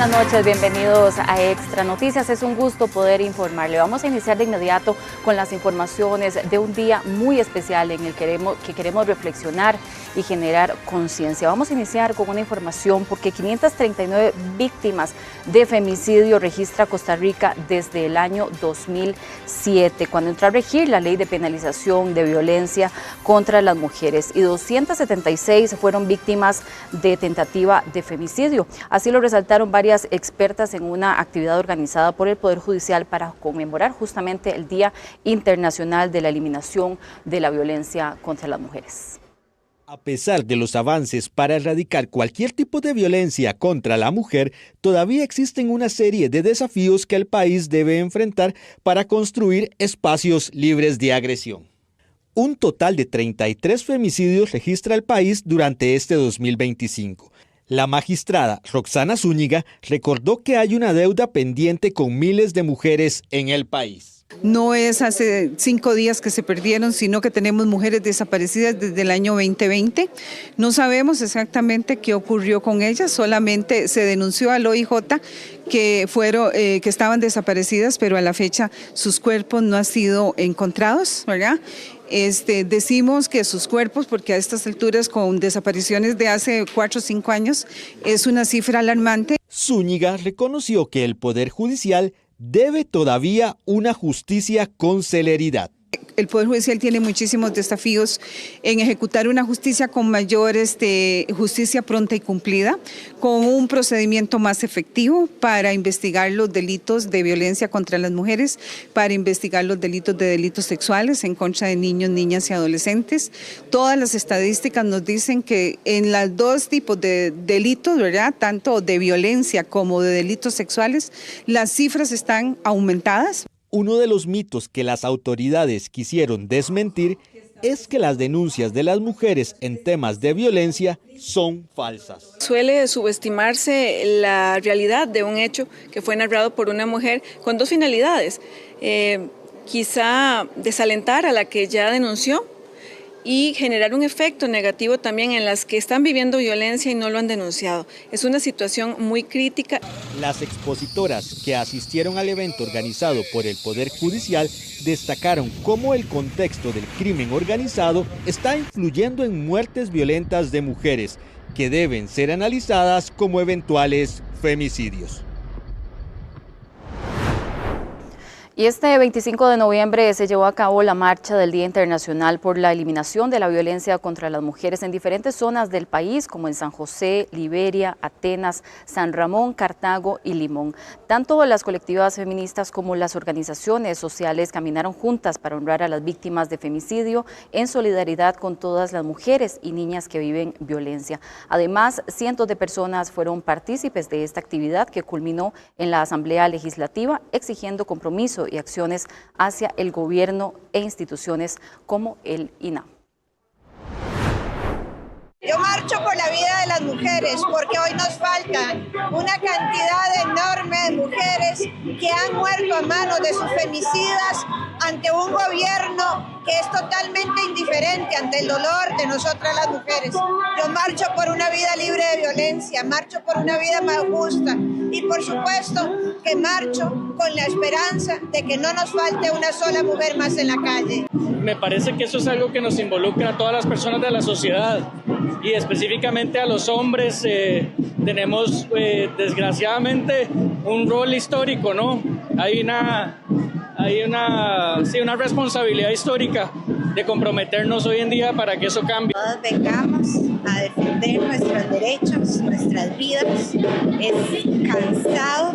buenas noches, bienvenidos a Extra Noticias. Es un gusto poder informarle. Vamos a iniciar de inmediato con las informaciones de un día muy especial en el que queremos reflexionar y generar conciencia. Vamos a iniciar con una información porque 539 víctimas de femicidio registra Costa Rica desde el año 2007, cuando entró a regir la ley de penalización de violencia contra las mujeres, y 276 fueron víctimas de tentativa de femicidio. Así lo resaltaron varias expertas en una actividad organizada por el Poder Judicial para conmemorar justamente el Día Internacional de la Eliminación de la Violencia contra las Mujeres. A pesar de los avances para erradicar cualquier tipo de violencia contra la mujer, todavía existen una serie de desafíos que el país debe enfrentar para construir espacios libres de agresión. Un total de 33 femicidios registra el país durante este 2025. La magistrada Roxana Zúñiga recordó que hay una deuda pendiente con miles de mujeres en el país. No es hace 5 días que se perdieron, sino que tenemos mujeres desaparecidas desde el año 2020. No sabemos exactamente qué ocurrió con ellas, solamente se denunció al OIJ que estaban desaparecidas, pero a la fecha sus cuerpos no han sido encontrados, ¿verdad? Decimos que sus cuerpos, porque a estas alturas con desapariciones de hace 4 o 5 años, es una cifra alarmante. Zúñiga reconoció que el Poder Judicial debe todavía una justicia con celeridad. El Poder Judicial tiene muchísimos desafíos en ejecutar una justicia con mayor justicia pronta y cumplida, con un procedimiento más efectivo para investigar los delitos de violencia contra las mujeres, para investigar los delitos sexuales en contra de niños, niñas y adolescentes. Todas las estadísticas nos dicen que en los dos tipos de delitos, ¿verdad?, tanto de violencia como de delitos sexuales, las cifras están aumentadas. Uno de los mitos que las autoridades quisieron desmentir es que las denuncias de las mujeres en temas de violencia son falsas. Suele subestimarse la realidad de un hecho que fue narrado por una mujer con 2 finalidades. Quizá desalentar a la que ya denunció y generar un efecto negativo también en las que están viviendo violencia y no lo han denunciado. Es una situación muy crítica. Las expositoras que asistieron al evento organizado por el Poder Judicial destacaron cómo el contexto del crimen organizado está influyendo en muertes violentas de mujeres, que deben ser analizadas como eventuales femicidios. Y este 25 de noviembre se llevó a cabo la marcha del Día Internacional por la Eliminación de la Violencia contra las Mujeres en diferentes zonas del país, como en San José, Liberia, Atenas, San Ramón, Cartago y Limón. Tanto las colectivas feministas como las organizaciones sociales caminaron juntas para honrar a las víctimas de femicidio en solidaridad con todas las mujeres y niñas que viven violencia. Además, cientos de personas fueron partícipes de esta actividad que culminó en la Asamblea Legislativa, exigiendo compromiso y acciones hacia el gobierno e instituciones como el INAH. Yo marcho por la vida de las mujeres porque hoy nos faltan una cantidad enorme de mujeres que han muerto a manos de sus femicidas ante un gobierno que es totalmente indiferente ante el dolor de nosotras las mujeres. Yo marcho por una vida libre de violencia, marcho por una vida más justa y por supuesto que marcho con la esperanza de que no nos falte una sola mujer más en la calle. Me parece que eso es algo que nos involucra a todas las personas de la sociedad y específicamente a los hombres. Tenemos desgraciadamente un rol histórico, ¿no? Hay una responsabilidad histórica de comprometernos hoy en día para que eso cambie. Todos vengamos a defender nuestros derechos, nuestras vidas. Es cansado,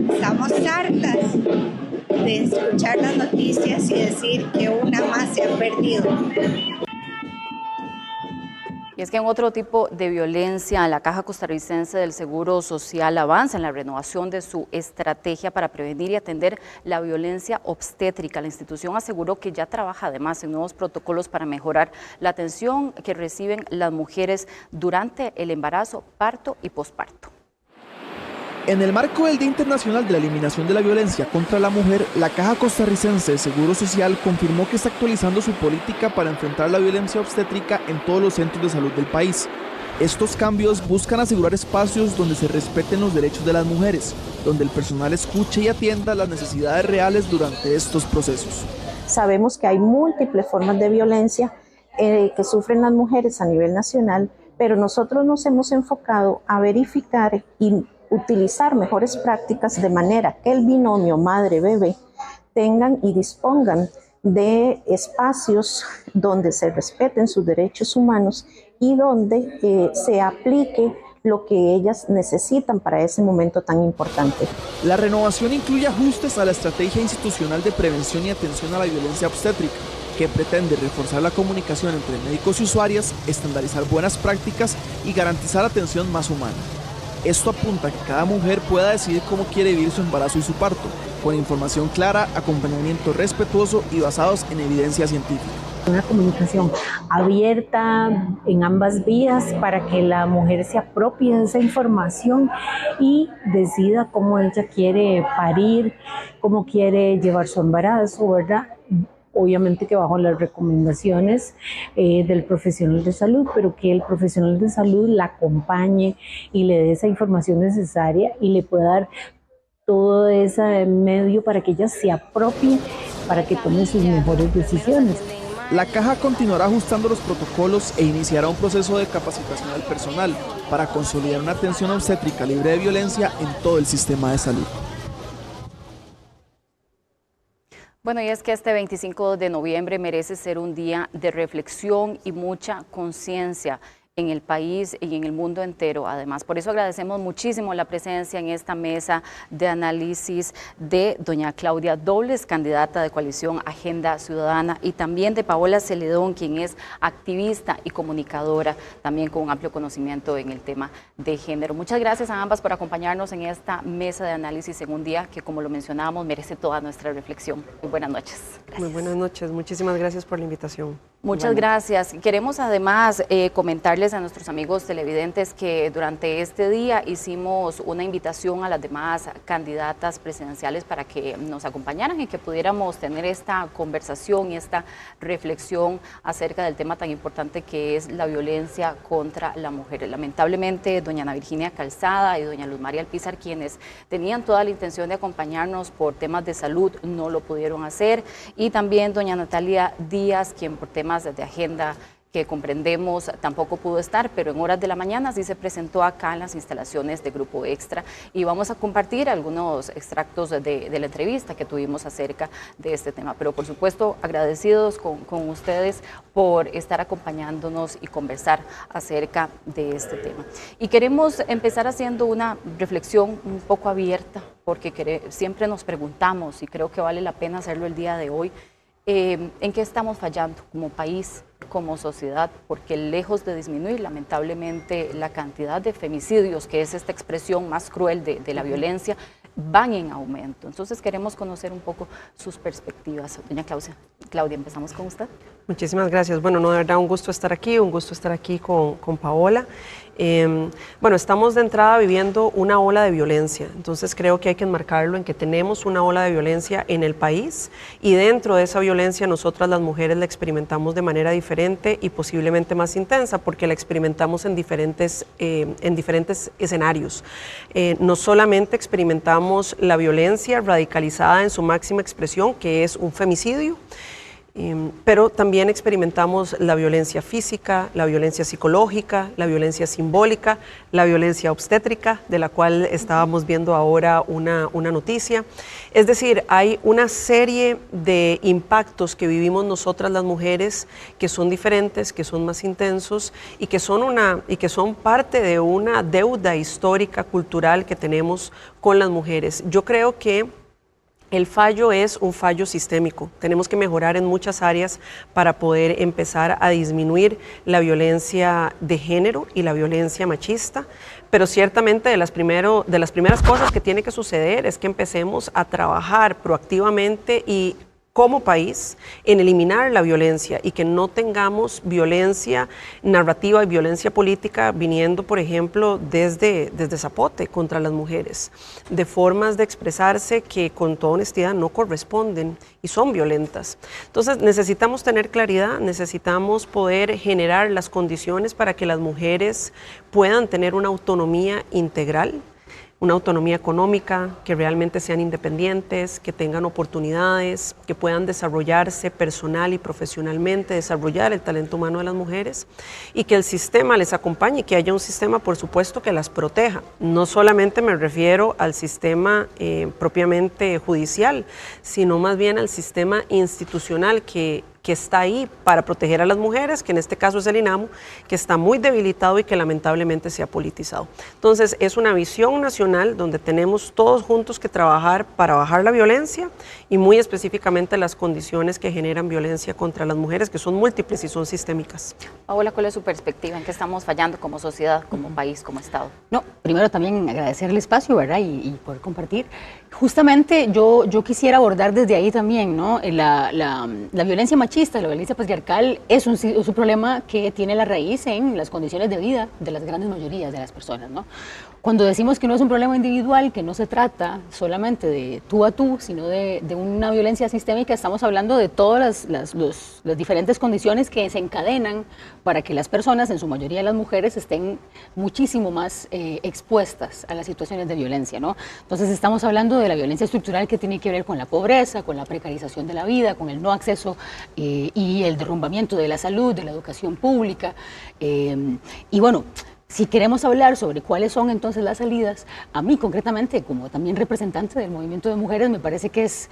estamos hartas de escuchar las noticias y decir que una más se ha perdido. Y es que en otro tipo de violencia, la Caja Costarricense del Seguro Social avanza en la renovación de su estrategia para prevenir y atender la violencia obstétrica. La institución aseguró que ya trabaja además en nuevos protocolos para mejorar la atención que reciben las mujeres durante el embarazo, parto y posparto. En el marco del Día Internacional de la Eliminación de la Violencia contra la Mujer, la Caja Costarricense de Seguro Social confirmó que está actualizando su política para enfrentar la violencia obstétrica en todos los centros de salud del país. Estos cambios buscan asegurar espacios donde se respeten los derechos de las mujeres, donde el personal escuche y atienda las necesidades reales durante estos procesos. Sabemos que hay múltiples formas de violencia que sufren las mujeres a nivel nacional, pero nosotros nos hemos enfocado a verificar y utilizar mejores prácticas de manera que el binomio madre-bebé tengan y dispongan de espacios donde se respeten sus derechos humanos y donde se aplique lo que ellas necesitan para ese momento tan importante. La renovación incluye ajustes a la estrategia institucional de prevención y atención a la violencia obstétrica, que pretende reforzar la comunicación entre médicos y usuarias, estandarizar buenas prácticas y garantizar atención más humana. Esto apunta a que cada mujer pueda decidir cómo quiere vivir su embarazo y su parto, con información clara, acompañamiento respetuoso y basados en evidencia científica. Una comunicación abierta en ambas vías para que la mujer se apropie de esa información y decida cómo ella quiere parir, cómo quiere llevar su embarazo, ¿verdad? Obviamente que bajo las recomendaciones del profesional de salud, pero que el profesional de salud la acompañe y le dé esa información necesaria y le pueda dar todo ese medio para que ella se apropie, para que tome sus mejores decisiones. La caja continuará ajustando los protocolos e iniciará un proceso de capacitación del personal para consolidar una atención obstétrica libre de violencia en todo el sistema de salud. Bueno, y es que este 25 de noviembre merece ser un día de reflexión y mucha conciencia en el país y en el mundo entero. Además, por eso agradecemos muchísimo la presencia en esta mesa de análisis de doña Claudia Dobles, candidata de Coalición Agenda Ciudadana, y también de Paola Celedón, quien es activista y comunicadora, también con un amplio conocimiento en el tema de género. Muchas gracias a ambas por acompañarnos en esta mesa de análisis en un día que, como lo mencionábamos, merece toda nuestra reflexión. Muy buenas noches. Gracias. Muy buenas noches, muchísimas gracias por la invitación. Muchas gracias. Queremos además comentarles a nuestros amigos televidentes que durante este día hicimos una invitación a las demás candidatas presidenciales para que nos acompañaran y que pudiéramos tener esta conversación y esta reflexión acerca del tema tan importante que es la violencia contra la mujer. Lamentablemente, doña Ana Virginia Calzada y doña Luz María Alpizar, quienes tenían toda la intención de acompañarnos por temas de salud, no lo pudieron hacer, y también doña Natalia Díaz, quien por temas de agenda que comprendemos tampoco pudo estar, pero en horas de la mañana sí se presentó acá en las instalaciones de Grupo Extra, y vamos a compartir algunos extractos de la entrevista que tuvimos acerca de este tema. Pero por supuesto agradecidos con ustedes por estar acompañándonos y conversar acerca de este tema. Y queremos empezar haciendo una reflexión un poco abierta, porque siempre nos preguntamos, y creo que vale la pena hacerlo el día de hoy, ¿en qué estamos fallando como país, como sociedad? Porque lejos de disminuir lamentablemente la cantidad de femicidios, que es esta expresión más cruel de la violencia, van en aumento. Entonces queremos conocer un poco sus perspectivas. Doña Claudia, empezamos con usted. Muchísimas gracias. Bueno, no, de verdad un gusto estar aquí con Paola. Bueno, estamos de entrada viviendo una ola de violencia, entonces creo que hay que enmarcarlo en que tenemos una ola de violencia en el país, y dentro de esa violencia nosotras las mujeres la experimentamos de manera diferente y posiblemente más intensa, porque la experimentamos en diferentes escenarios. No solamente experimentamos la violencia radicalizada en su máxima expresión, que es un femicidio, pero también experimentamos la violencia física, la violencia psicológica, la violencia simbólica, la violencia obstétrica, de la cual estábamos viendo ahora una noticia. Es decir, hay una serie de impactos que vivimos nosotras las mujeres que son diferentes, que son más intensos y que son parte de una deuda histórica, cultural que tenemos con las mujeres. Yo creo que el fallo es un fallo sistémico. Tenemos que mejorar en muchas áreas para poder empezar a disminuir la violencia de género y la violencia machista, pero ciertamente de las primeras cosas que tiene que suceder es que empecemos a trabajar proactivamente y como país en eliminar la violencia y que no tengamos violencia narrativa y violencia política viniendo, por ejemplo, desde Zapote contra las mujeres, de formas de expresarse que con toda honestidad no corresponden y son violentas. Entonces necesitamos tener claridad, necesitamos poder generar las condiciones para que las mujeres puedan tener una autonomía integral, una autonomía económica, que realmente sean independientes, que tengan oportunidades, que puedan desarrollarse personal y profesionalmente, desarrollar el talento humano de las mujeres y que el sistema les acompañe y que haya un sistema, por supuesto, que las proteja. No solamente me refiero al sistema propiamente judicial, sino más bien al sistema institucional que está ahí para proteger a las mujeres, que en este caso es el INAMU, que está muy debilitado y que lamentablemente se ha politizado. Entonces, es una visión nacional donde tenemos todos juntos que trabajar para bajar la violencia y muy específicamente las condiciones que generan violencia contra las mujeres, que son múltiples y son sistémicas. Paola, ¿cuál es su perspectiva? ¿En qué estamos fallando como sociedad, como país, como Estado? No, primero también agradecer el espacio, ¿verdad? Y poder compartir. Justamente yo quisiera abordar desde ahí también, ¿no? La violencia machista, la violencia patriarcal es un problema que tiene la raíz en las condiciones de vida de las grandes mayorías de las personas, ¿no? Cuando decimos que no es un problema individual, que no se trata solamente de tú a tú, sino de una violencia sistémica, estamos hablando de todas las diferentes condiciones que se encadenan para que las personas, en su mayoría las mujeres, estén muchísimo más expuestas a las situaciones de violencia, ¿no? Entonces estamos hablando de la violencia estructural que tiene que ver con la pobreza, con la precarización de la vida, con el no acceso y el derrumbamiento de la salud, de la educación pública, y bueno, si queremos hablar sobre cuáles son entonces las salidas, a mí concretamente, como también representante del movimiento de mujeres, me parece que es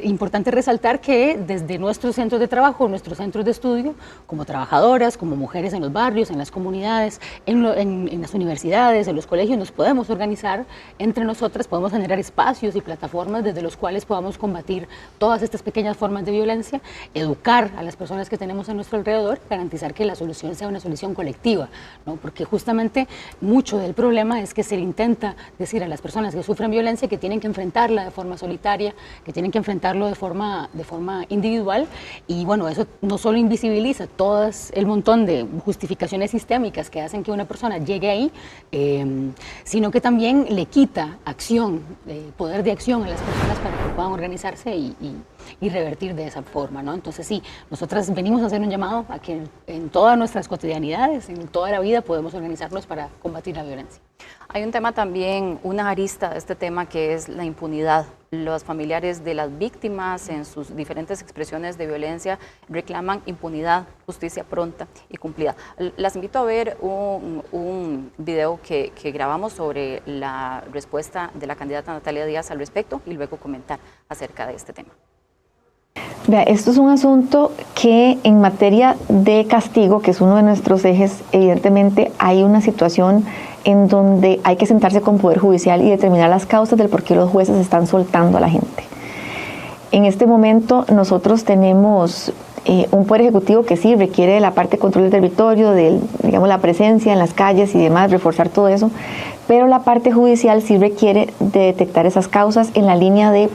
importante resaltar que desde nuestros centros de trabajo, nuestros centros de estudio, como trabajadoras, como mujeres en los barrios, en las comunidades, en las universidades, en los colegios, nos podemos organizar entre nosotras, podemos generar espacios y plataformas desde los cuales podamos combatir todas estas pequeñas formas de violencia, educar a las personas que tenemos a nuestro alrededor, garantizar que la solución sea una solución colectiva, ¿no? Porque justamente mucho del problema es que se le intenta decir a las personas que sufren violencia que tienen que enfrentarla de forma solitaria, que tienen que enfrentarlo de forma individual, y bueno, eso no solo invisibiliza todo el montón de justificaciones sistémicas que hacen que una persona llegue ahí, sino que también le quita acción, poder de acción a las personas para que puedan organizarse y revertir de esa forma, ¿no? Entonces sí, nosotras venimos a hacer un llamado a que en todas nuestras cotidianidades, en toda la vida, podemos organizarnos para combatir la violencia. Hay un tema también, una arista de este tema, que es la impunidad. Los familiares de las víctimas en sus diferentes expresiones de violencia reclaman impunidad, justicia pronta y cumplida. Las invito a ver un video que grabamos sobre la respuesta de la candidata Natalia Díaz al respecto y luego comentar acerca de este tema. Vea, esto es un asunto que en materia de castigo, que es uno de nuestros ejes, evidentemente hay una situación en donde hay que sentarse con Poder Judicial y determinar las causas del por qué los jueces están soltando a la gente. En este momento nosotros tenemos un Poder Ejecutivo que sí requiere de la parte de control del territorio, de la presencia en las calles y demás, reforzar todo eso, pero la parte judicial sí requiere de detectar esas causas en la línea de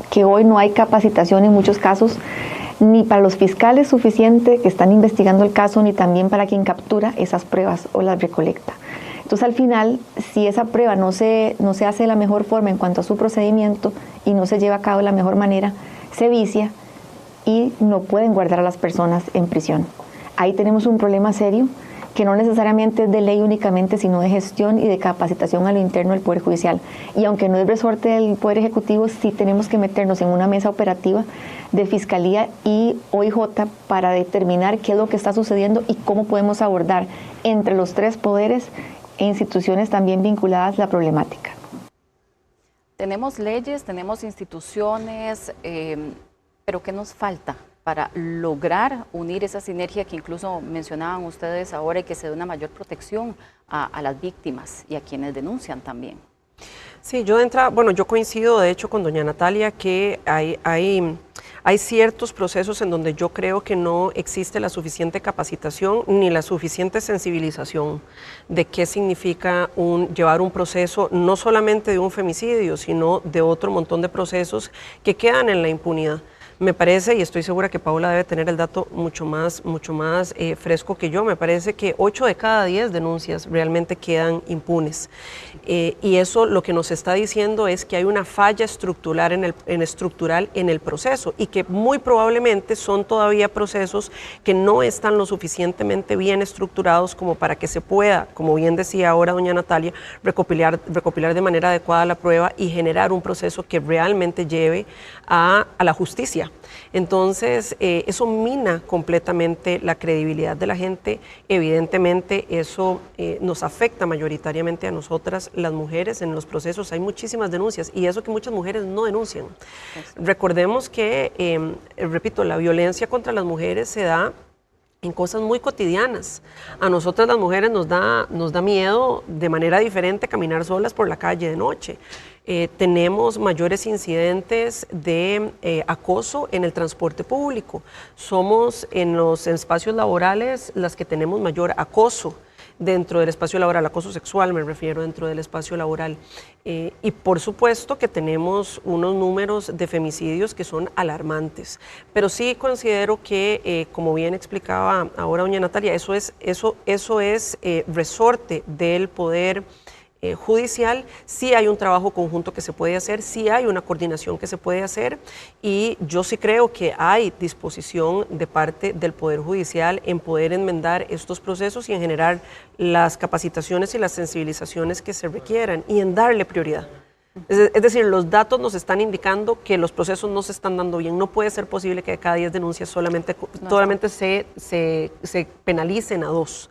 que hoy no hay capacitación en muchos casos, ni para los fiscales suficiente que están investigando el caso, ni también para quien captura esas pruebas o las recolecta. Entonces, al final, si esa prueba no se hace de la mejor forma en cuanto a su procedimiento y no se lleva a cabo de la mejor manera, se vicia y no pueden guardar a las personas en prisión. Ahí tenemos un problema serio que no necesariamente es de ley únicamente, sino de gestión y de capacitación a lo interno del Poder Judicial. Y aunque no es resorte del Poder Ejecutivo, sí tenemos que meternos en una mesa operativa de Fiscalía y OIJ para determinar qué es lo que está sucediendo y cómo podemos abordar entre los tres poderes e instituciones también vinculadas la problemática. Tenemos leyes, tenemos instituciones, pero ¿qué nos falta para lograr unir esa sinergia que incluso mencionaban ustedes ahora y que se dé una mayor protección a las víctimas y a quienes denuncian también? Sí, yo de entrada, bueno, yo coincido de hecho con doña Natalia que hay ciertos procesos en donde yo creo que no existe la suficiente capacitación ni la suficiente sensibilización de qué significa llevar un proceso no solamente de un femicidio, sino de otro montón de procesos que quedan en la impunidad. Me parece, y estoy segura que Paola debe tener el dato mucho más fresco que yo, me parece que 8 de cada 10 denuncias realmente quedan impunes. Y eso lo que nos está diciendo es que hay una falla estructural en el proceso y que muy probablemente son todavía procesos que no están lo suficientemente bien estructurados como para que se pueda, como bien decía ahora doña Natalia, recopilar de manera adecuada la prueba y generar un proceso que realmente lleve a la justicia. Entonces, eso mina completamente la credibilidad de la gente. Evidentemente, eso nos afecta mayoritariamente a nosotras, las mujeres, en los procesos. Hay muchísimas denuncias y eso que muchas mujeres no denuncian. Recordemos que, repito, la violencia contra las mujeres se da en cosas muy cotidianas. A nosotras las mujeres nos da miedo de manera diferente caminar solas por la calle de noche. Tenemos mayores incidentes de acoso en el transporte público. Somos en los espacios laborales las que tenemos mayor acoso dentro del espacio laboral, acoso sexual me refiero dentro del espacio laboral. Y por supuesto que tenemos unos números de femicidios que son alarmantes. Pero sí considero que, como bien explicaba ahora doña Natalia, eso es resorte del poder judicial. Sí hay un trabajo conjunto que se puede hacer, sí hay una coordinación que se puede hacer y yo sí creo que hay disposición de parte del Poder Judicial en poder enmendar estos procesos y en generar las capacitaciones y las sensibilizaciones que se requieran y en darle prioridad. Es decir, los datos nos están indicando que los procesos no se están dando bien. No puede ser posible que de cada 10 denuncias solamente se penalicen a 2.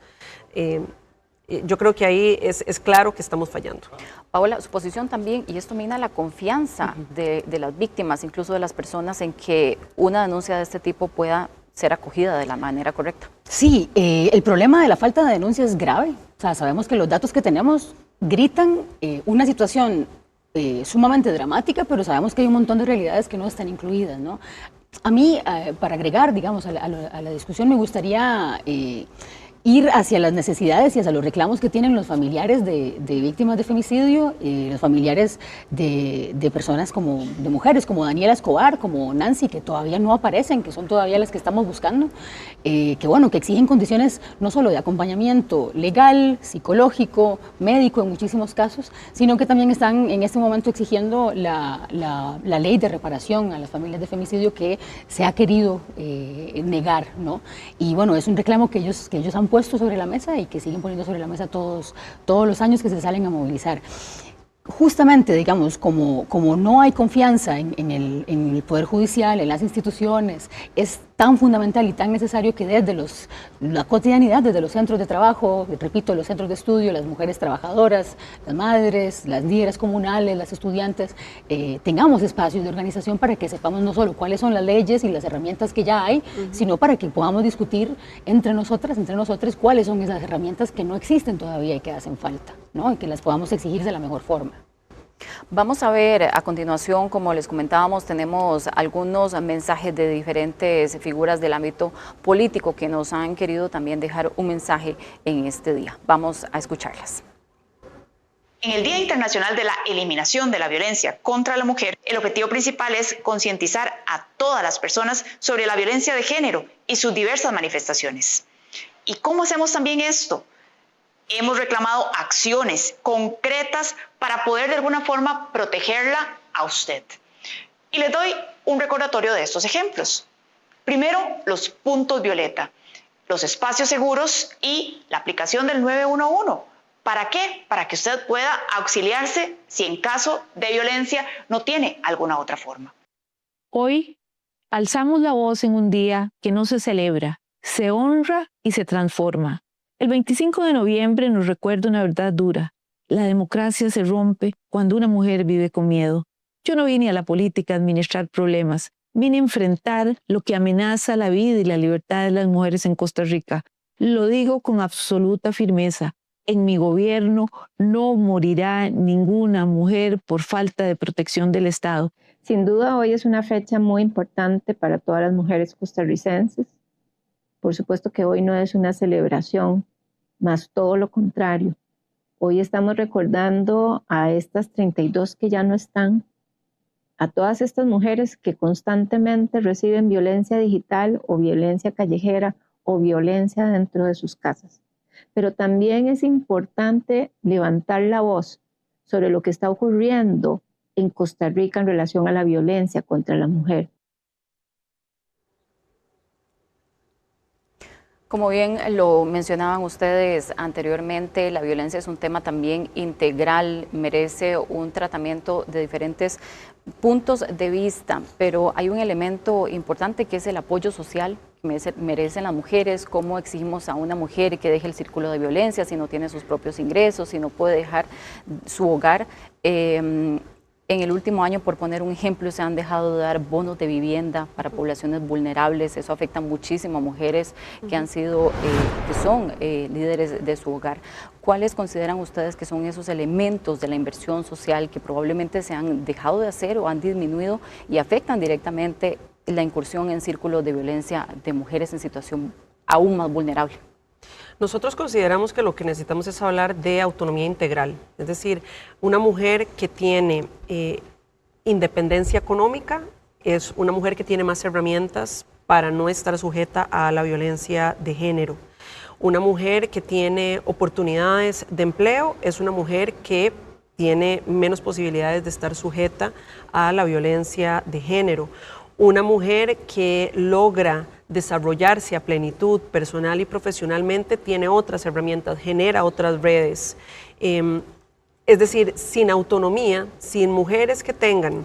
Yo creo que ahí es claro que estamos fallando. Paola, su posición también, y esto mina la confianza de las víctimas, incluso de las personas, en que una denuncia de este tipo pueda ser acogida de la manera correcta. Sí, el problema de la falta de denuncia es grave. O sea, sabemos que los datos que tenemos gritan una situación sumamente dramática, pero sabemos que hay un montón de realidades que no están incluidas, ¿no? A mí, para agregar, digamos, a la discusión, me gustaría ir hacia las necesidades y hacia los reclamos que tienen los familiares de víctimas de femicidio, los familiares de personas de mujeres como Daniela Escobar, como Nancy, que todavía no aparecen, que son todavía las que estamos buscando, que exigen condiciones no solo de acompañamiento legal, psicológico, médico en muchísimos casos, sino que también están en este momento exigiendo la ley de reparación a las familias de femicidio que se ha querido negar, ¿no? Y bueno, es un reclamo que ellos han puesto sobre la mesa y que siguen poniendo sobre la mesa todos los años que se salen a movilizar. Justamente, digamos, como no hay confianza en el Poder Judicial, en las instituciones, es tan fundamental y tan necesario que desde la cotidianidad, desde los centros de trabajo, repito, los centros de estudio, las mujeres trabajadoras, las madres, las líderes comunales, las estudiantes, tengamos espacios de organización para que sepamos no solo cuáles son las leyes y las herramientas que ya hay, sino para que podamos discutir entre nosotros, cuáles son esas herramientas que no existen todavía y que hacen falta, ¿no? Y que las podamos exigir de la mejor forma. Vamos a ver a continuación, como les comentábamos, tenemos algunos mensajes de diferentes figuras del ámbito político que nos han querido también dejar un mensaje en este día. Vamos a escucharlas. En el Día Internacional de la Eliminación de la Violencia contra la Mujer, el objetivo principal es concientizar a todas las personas sobre la violencia de género y sus diversas manifestaciones. ¿Y cómo hacemos también esto? Hemos reclamado acciones concretas para poder de alguna forma protegerla a usted. Y les doy un recordatorio de estos ejemplos. Primero, los puntos violeta, los espacios seguros y la aplicación del 911. ¿Para qué? Para que usted pueda auxiliarse si en caso de violencia no tiene alguna otra forma. Hoy alzamos la voz en un día que no se celebra, se honra y se transforma. El 25 de noviembre nos recuerda una verdad dura. La democracia se rompe cuando una mujer vive con miedo. Yo no vine a la política a administrar problemas. Vine a enfrentar lo que amenaza la vida y la libertad de las mujeres en Costa Rica. Lo digo con absoluta firmeza. en mi gobierno no morirá ninguna mujer por falta de protección del Estado. Sin duda hoy es una fecha muy importante para todas las mujeres costarricenses. Por supuesto que hoy no es una celebración, más todo lo contrario. Hoy estamos recordando a estas 32 que ya no están, a todas estas mujeres que constantemente reciben violencia digital o violencia callejera o violencia dentro de sus casas. Pero también es importante levantar la voz sobre lo que está ocurriendo en Costa Rica en relación a la violencia contra la mujer. Como bien lo mencionaban ustedes anteriormente, la violencia es un tema también integral, merece un tratamiento de diferentes puntos de vista, pero hay un elemento importante que es el apoyo social que merecen las mujeres. Cómo exigimos a una mujer que deje el círculo de violencia si no tiene sus propios ingresos, si no puede dejar su hogar. En el último año, por poner un ejemplo, se han dejado de dar bonos de vivienda para poblaciones vulnerables. Eso afecta muchísimo a mujeres que han sido, que son líderes de su hogar. ¿Cuáles consideran ustedes que son esos elementos de la inversión social que probablemente se han dejado de hacer o han disminuido y afectan directamente la incursión en círculos de violencia de mujeres en situación aún más vulnerable? Nosotros consideramos que lo que necesitamos es hablar de autonomía integral, es decir, una mujer que tiene independencia económica es una mujer que tiene más herramientas para no estar sujeta a la violencia de género. Una mujer que tiene oportunidades de empleo es una mujer que tiene menos posibilidades de estar sujeta a la violencia de género. Una mujer que logra desarrollarse a plenitud personal y profesionalmente tiene otras herramientas, genera otras redes. Es decir, sin autonomía, sin mujeres que tengan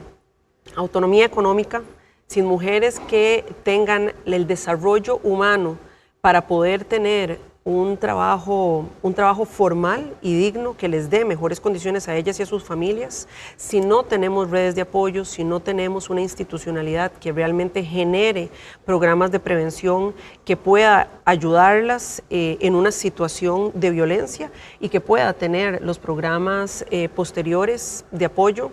autonomía económica, sin mujeres que tengan el desarrollo humano para poder tener un trabajo formal y digno que les dé mejores condiciones a ellas y a sus familias, si no tenemos redes de apoyo, si no tenemos una institucionalidad que realmente genere programas de prevención que pueda ayudarlas en una situación de violencia y que pueda tener los programas posteriores de apoyo,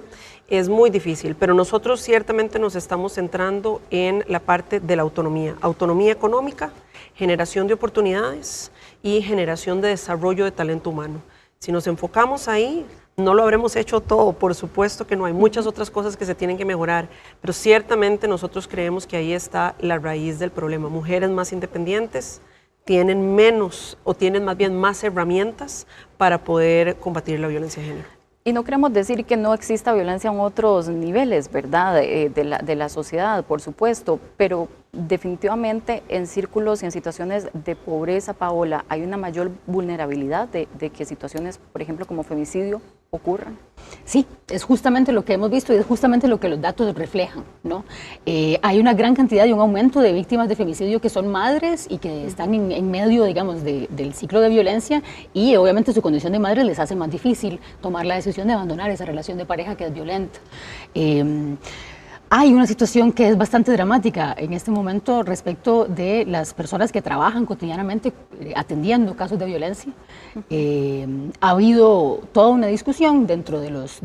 es muy difícil, pero nosotros ciertamente nos estamos centrando en la parte de la autonomía económica, generación de oportunidades y generación de desarrollo de talento humano. Si nos enfocamos ahí, no lo habremos hecho todo, por supuesto que no, hay muchas otras cosas que se tienen que mejorar, pero ciertamente nosotros creemos que ahí está la raíz del problema. Mujeres más independientes tienen menos o tienen más bien más herramientas para poder combatir la violencia de género. Y no queremos decir que no exista violencia en otros niveles, ¿verdad?, de la sociedad, por supuesto, pero definitivamente en círculos y en situaciones de pobreza, Paola, hay una mayor vulnerabilidad de que situaciones, por ejemplo, como femicidio, ocurran. Sí, es justamente lo que hemos visto y es justamente lo que los datos reflejan, ¿no? Hay una gran cantidad y un aumento de víctimas de femicidio que son madres y que están en medio, digamos, del ciclo de violencia, y obviamente su condición de madre les hace más difícil tomar la decisión de abandonar esa relación de pareja que es violenta. Hay una situación que es bastante dramática en este momento respecto de las personas que trabajan cotidianamente atendiendo casos de violencia. Ha habido toda una discusión dentro de los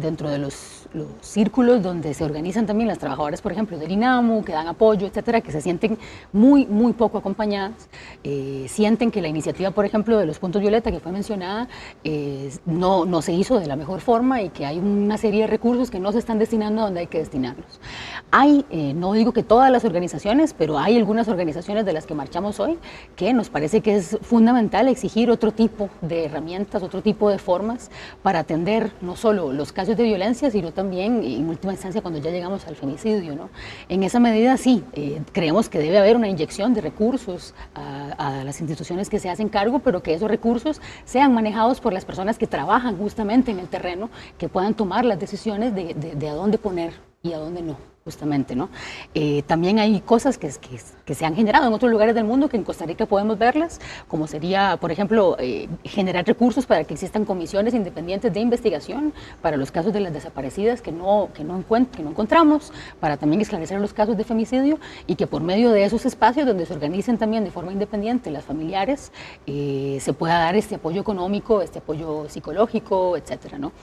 círculos donde se organizan también las trabajadoras, por ejemplo, del INAMU, que dan apoyo, etcétera, que se sienten muy poco acompañadas, sienten que la iniciativa, por ejemplo, de los puntos violeta que fue mencionada, no se hizo de la mejor forma y que hay una serie de recursos que no se están destinando a donde hay que destinarlos. Hay, no digo que todas las organizaciones, pero hay algunas organizaciones de las que marchamos hoy que nos parece que es fundamental exigir otro tipo de herramientas, otro tipo de formas para atender no solo los casos de violencia, sino también, en última instancia, cuando ya llegamos al femicidio, ¿no? En esa medida, sí, creemos que debe haber una inyección de recursos a las instituciones que se hacen cargo, pero que esos recursos sean manejados por las personas que trabajan justamente en el terreno, que puedan tomar las decisiones de a dónde poner y a dónde no. justamente, ¿no? También hay cosas que se han generado en otros lugares del mundo que en Costa Rica podemos verlas, como sería, por ejemplo, generar recursos para que existan comisiones independientes de investigación para los casos de las desaparecidas que no encontramos, para también esclarecer los casos de femicidio y que por medio de esos espacios donde se organicen también de forma independiente las familiares, se pueda dar este apoyo económico, este apoyo psicológico, etcétera, ¿no?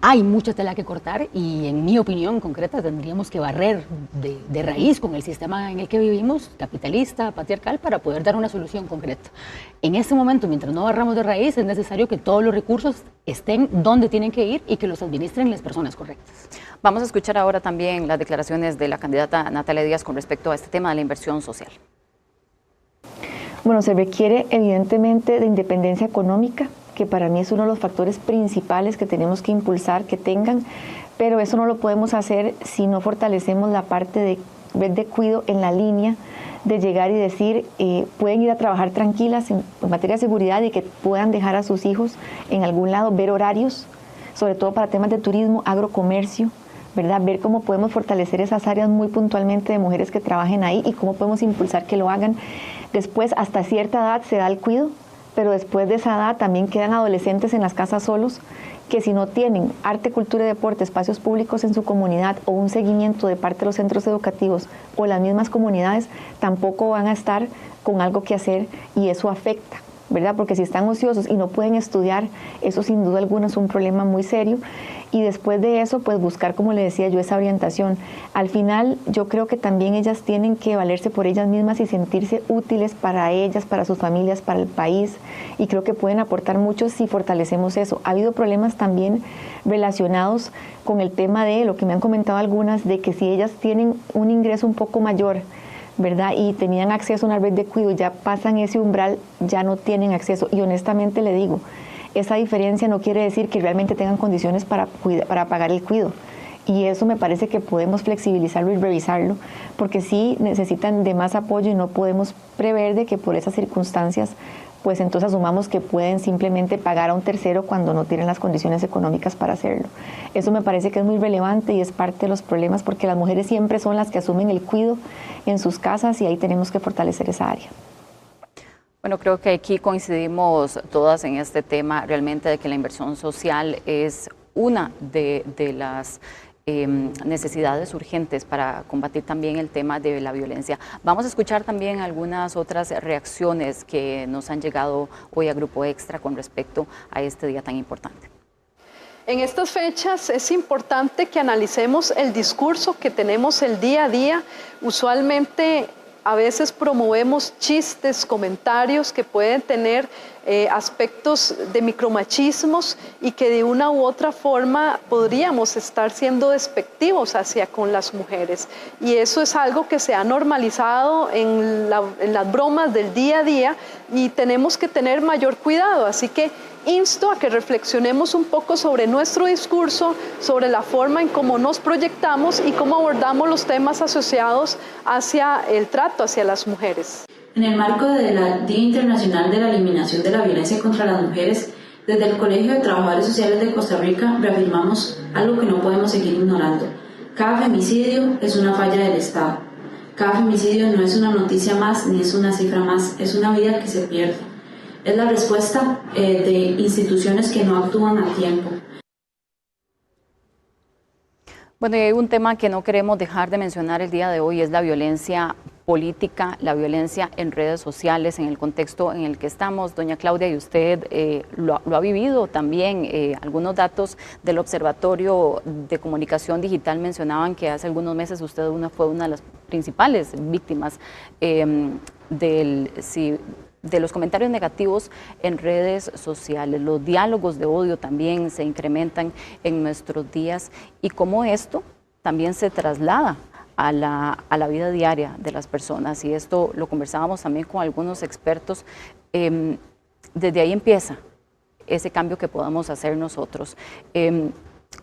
Hay mucha tela que cortar y en mi opinión concreta tendríamos que barrer de raíz con el sistema en el que vivimos, capitalista, patriarcal, para poder dar una solución concreta. En este momento, mientras no barramos de raíz, es necesario que todos los recursos estén donde tienen que ir y que los administren las personas correctas. Vamos a escuchar ahora también las declaraciones de la candidata Natalia Díaz con respecto a este tema de la inversión social. Bueno, se requiere evidentemente de independencia económica, que para mí es uno de los factores principales que tenemos que impulsar que tengan, pero eso no lo podemos hacer si no fortalecemos la parte de red de cuidado en la línea de llegar y decir, pueden ir a trabajar tranquilas en materia de seguridad y que puedan dejar a sus hijos en algún lado, ver horarios, sobre todo para temas de turismo, agrocomercio, ¿verdad? Ver cómo podemos fortalecer esas áreas muy puntualmente de mujeres que trabajen ahí y cómo podemos impulsar que lo hagan. Después, hasta cierta edad se da el cuidado, pero después de esa edad también quedan adolescentes en las casas solos que si no tienen arte, cultura y deporte, espacios públicos en su comunidad o un seguimiento de parte de los centros educativos o las mismas comunidades, tampoco van a estar con algo que hacer y eso afecta, ¿verdad? Porque si están ociosos y no pueden estudiar, eso sin duda alguna es un problema muy serio. Y después de eso, pues buscar, como le decía yo, esa orientación. Al final, yo creo que también ellas tienen que valerse por ellas mismas y sentirse útiles para ellas, para sus familias, para el país. Y creo que pueden aportar mucho si fortalecemos eso. Ha habido problemas también relacionados con el tema de lo que me han comentado algunas, de que si ellas tienen un ingreso un poco mayor, ¿verdad? Y tenían acceso a una red de cuidado, ya pasan ese umbral, ya no tienen acceso. Y honestamente le digo, esa diferencia no quiere decir que realmente tengan condiciones para pagar el cuidado. Y eso me parece que podemos flexibilizarlo y revisarlo, porque sí necesitan de más apoyo y no podemos prever de que por esas circunstancias, pues entonces asumamos que pueden simplemente pagar a un tercero cuando no tienen las condiciones económicas para hacerlo. Eso me parece que es muy relevante y es parte de los problemas, porque las mujeres siempre son las que asumen el cuidado en sus casas y ahí tenemos que fortalecer esa área. Bueno, creo que aquí coincidimos todas en este tema realmente de que la inversión social es una de las necesidades urgentes para combatir también el tema de la violencia. Vamos a escuchar también algunas otras reacciones que nos han llegado hoy a Grupo Extra con respecto a este día tan importante. En estas fechas es importante que analicemos el discurso que tenemos el día a día. Usualmente a veces promovemos chistes, comentarios que pueden tener aspectos de micromachismos y que de una u otra forma podríamos estar siendo despectivos hacia con las mujeres. Y eso es algo que se ha normalizado en las bromas del día a día y tenemos que tener mayor cuidado. Así que insto a que reflexionemos un poco sobre nuestro discurso, sobre la forma en cómo nos proyectamos y cómo abordamos los temas asociados hacia el trato hacia las mujeres. En el marco del Día Internacional de la Eliminación de la Violencia contra las Mujeres, desde el Colegio de Trabajadores Sociales de Costa Rica reafirmamos algo que no podemos seguir ignorando. Cada femicidio es una falla del Estado. Cada femicidio no es una noticia más ni es una cifra más, es una vida que se pierde. Es la respuesta de instituciones que no actúan a tiempo. Bueno, y hay un tema que no queremos dejar de mencionar el día de hoy, es la violencia política, la violencia en redes sociales, en el contexto en el que estamos. Doña Claudia, y usted lo ha vivido también. Algunos datos del Observatorio de Comunicación Digital mencionaban que hace algunos meses usted fue una de las principales víctimas de los comentarios negativos en redes sociales. Los diálogos de odio también se incrementan en nuestros días y cómo esto también se traslada a la vida diaria de las personas, y esto lo conversábamos también con algunos expertos. Desde ahí empieza ese cambio que podamos hacer nosotros.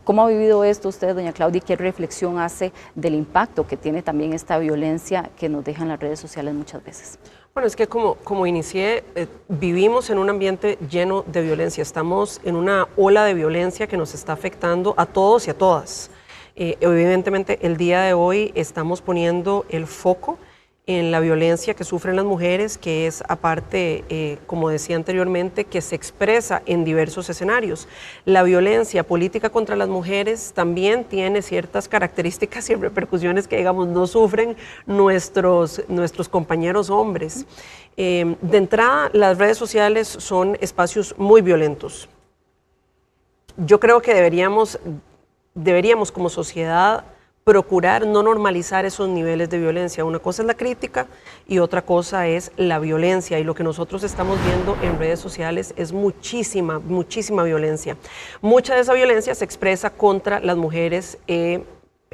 ¿Cómo ha vivido esto usted, doña Claudia, y qué reflexión hace del impacto que tiene también esta violencia que nos dejan las redes sociales muchas veces? Bueno, es que como inicié, vivimos en un ambiente lleno de violencia, estamos en una ola de violencia que nos está afectando a todos y a todas. Evidentemente, el día de hoy estamos poniendo el foco en la violencia que sufren las mujeres, que es aparte, como decía anteriormente, que se expresa en diversos escenarios. La violencia política contra las mujeres también tiene ciertas características y repercusiones que, digamos, no sufren nuestros compañeros hombres. De entrada, las redes sociales son espacios muy violentos. Yo creo que deberíamos como sociedad procurar no normalizar esos niveles de violencia. Una cosa es la crítica y otra cosa es la violencia, y lo que nosotros estamos viendo en redes sociales es muchísima violencia. Mucha de esa violencia se expresa contra las mujeres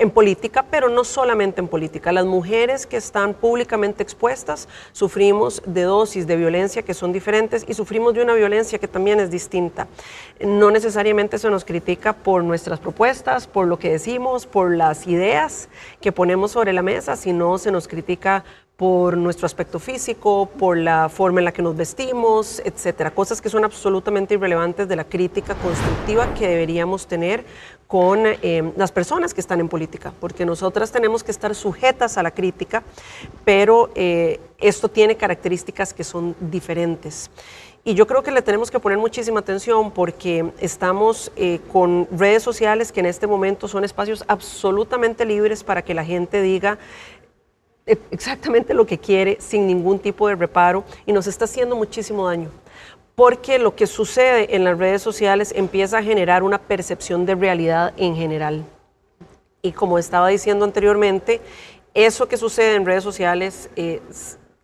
en política, pero no solamente en política. Las mujeres que están públicamente expuestas sufrimos de dosis de violencia que son diferentes y sufrimos de una violencia que también es distinta. No necesariamente se nos critica por nuestras propuestas, por lo que decimos, por las ideas que ponemos sobre la mesa, sino se nos critica por nuestro aspecto físico, por la forma en la que nos vestimos, etcétera. Cosas que son absolutamente irrelevantes de la crítica constructiva que deberíamos tener con las personas que están en política, porque nosotras tenemos que estar sujetas a la crítica, pero esto tiene características que son diferentes. Y yo creo que le tenemos que poner muchísima atención porque estamos con redes sociales que en este momento son espacios absolutamente libres para que la gente diga exactamente lo que quiere sin ningún tipo de reparo, y nos está haciendo muchísimo daño. Porque lo que sucede en las redes sociales empieza a generar una percepción de realidad en general. Y como estaba diciendo anteriormente, eso que sucede en redes sociales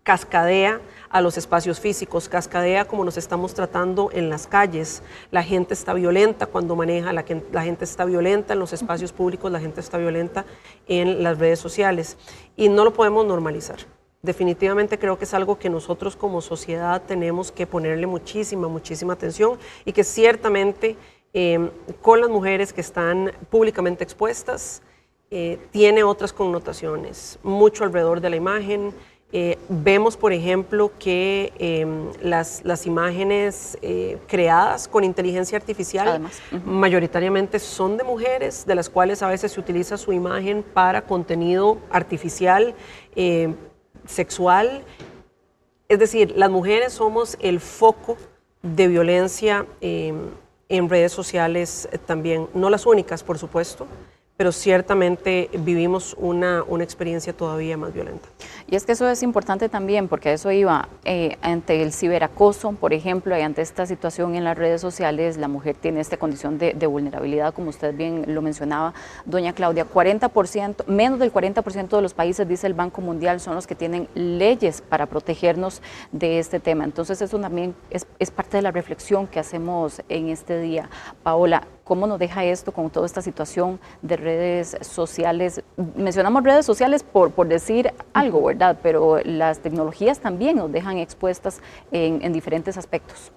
cascadea a los espacios físicos, cascadea como nos estamos tratando en las calles. La gente está violenta cuando maneja, la gente está violenta en los espacios públicos, la gente está violenta en las redes sociales. Y no lo podemos normalizar. Definitivamente creo que es algo que nosotros como sociedad tenemos que ponerle muchísima atención, y que ciertamente con las mujeres que están públicamente expuestas tiene otras connotaciones, mucho alrededor de la imagen. Vemos, por ejemplo, que las imágenes creadas con inteligencia artificial, además, mayoritariamente son de mujeres, de las cuales a veces se utiliza su imagen para contenido artificial, sexual. Es decir, las mujeres somos el foco de violencia en redes sociales también. No las únicas, por supuesto, pero ciertamente vivimos una experiencia todavía más violenta. Y es que eso es importante también, porque eso iba ante el ciberacoso, por ejemplo, y ante esta situación en las redes sociales, la mujer tiene esta condición de vulnerabilidad, como usted bien lo mencionaba, doña Claudia. 40%, menos del 40% de los países, dice el Banco Mundial, son los que tienen leyes para protegernos de este tema. Entonces eso también es parte de la reflexión que hacemos en este día. Paola, ¿cómo nos deja esto con toda esta situación de redes sociales? Mencionamos redes sociales por decir algo, ¿verdad? Pero las tecnologías también nos dejan expuestas en diferentes aspectos.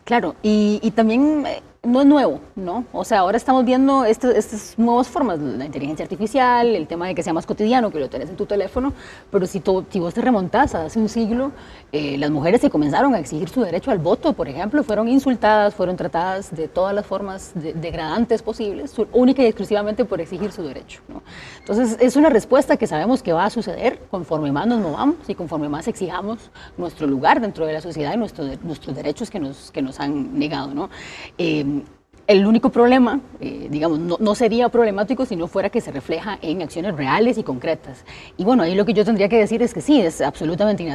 Claro, y también no es nuevo, ¿no? O sea, ahora estamos viendo estas nuevas formas, la inteligencia artificial, el tema de que sea más cotidiano, que lo tenés en tu teléfono, pero si vos te remontás a hace un siglo, las mujeres se comenzaron a exigir su derecho al voto, por ejemplo, fueron insultadas, fueron tratadas de todas las formas degradantes posibles, única y exclusivamente por exigir su derecho, ¿no? Entonces, es una respuesta que sabemos que va a suceder conforme más nos movamos y conforme más exijamos nuestro lugar dentro de la sociedad y nuestros derechos que nos han negado, ¿no? El único problema, digamos, no sería problemático si no fuera que se refleja en acciones reales y concretas. Y bueno, ahí lo que yo tendría que decir es que sí, es absolutamente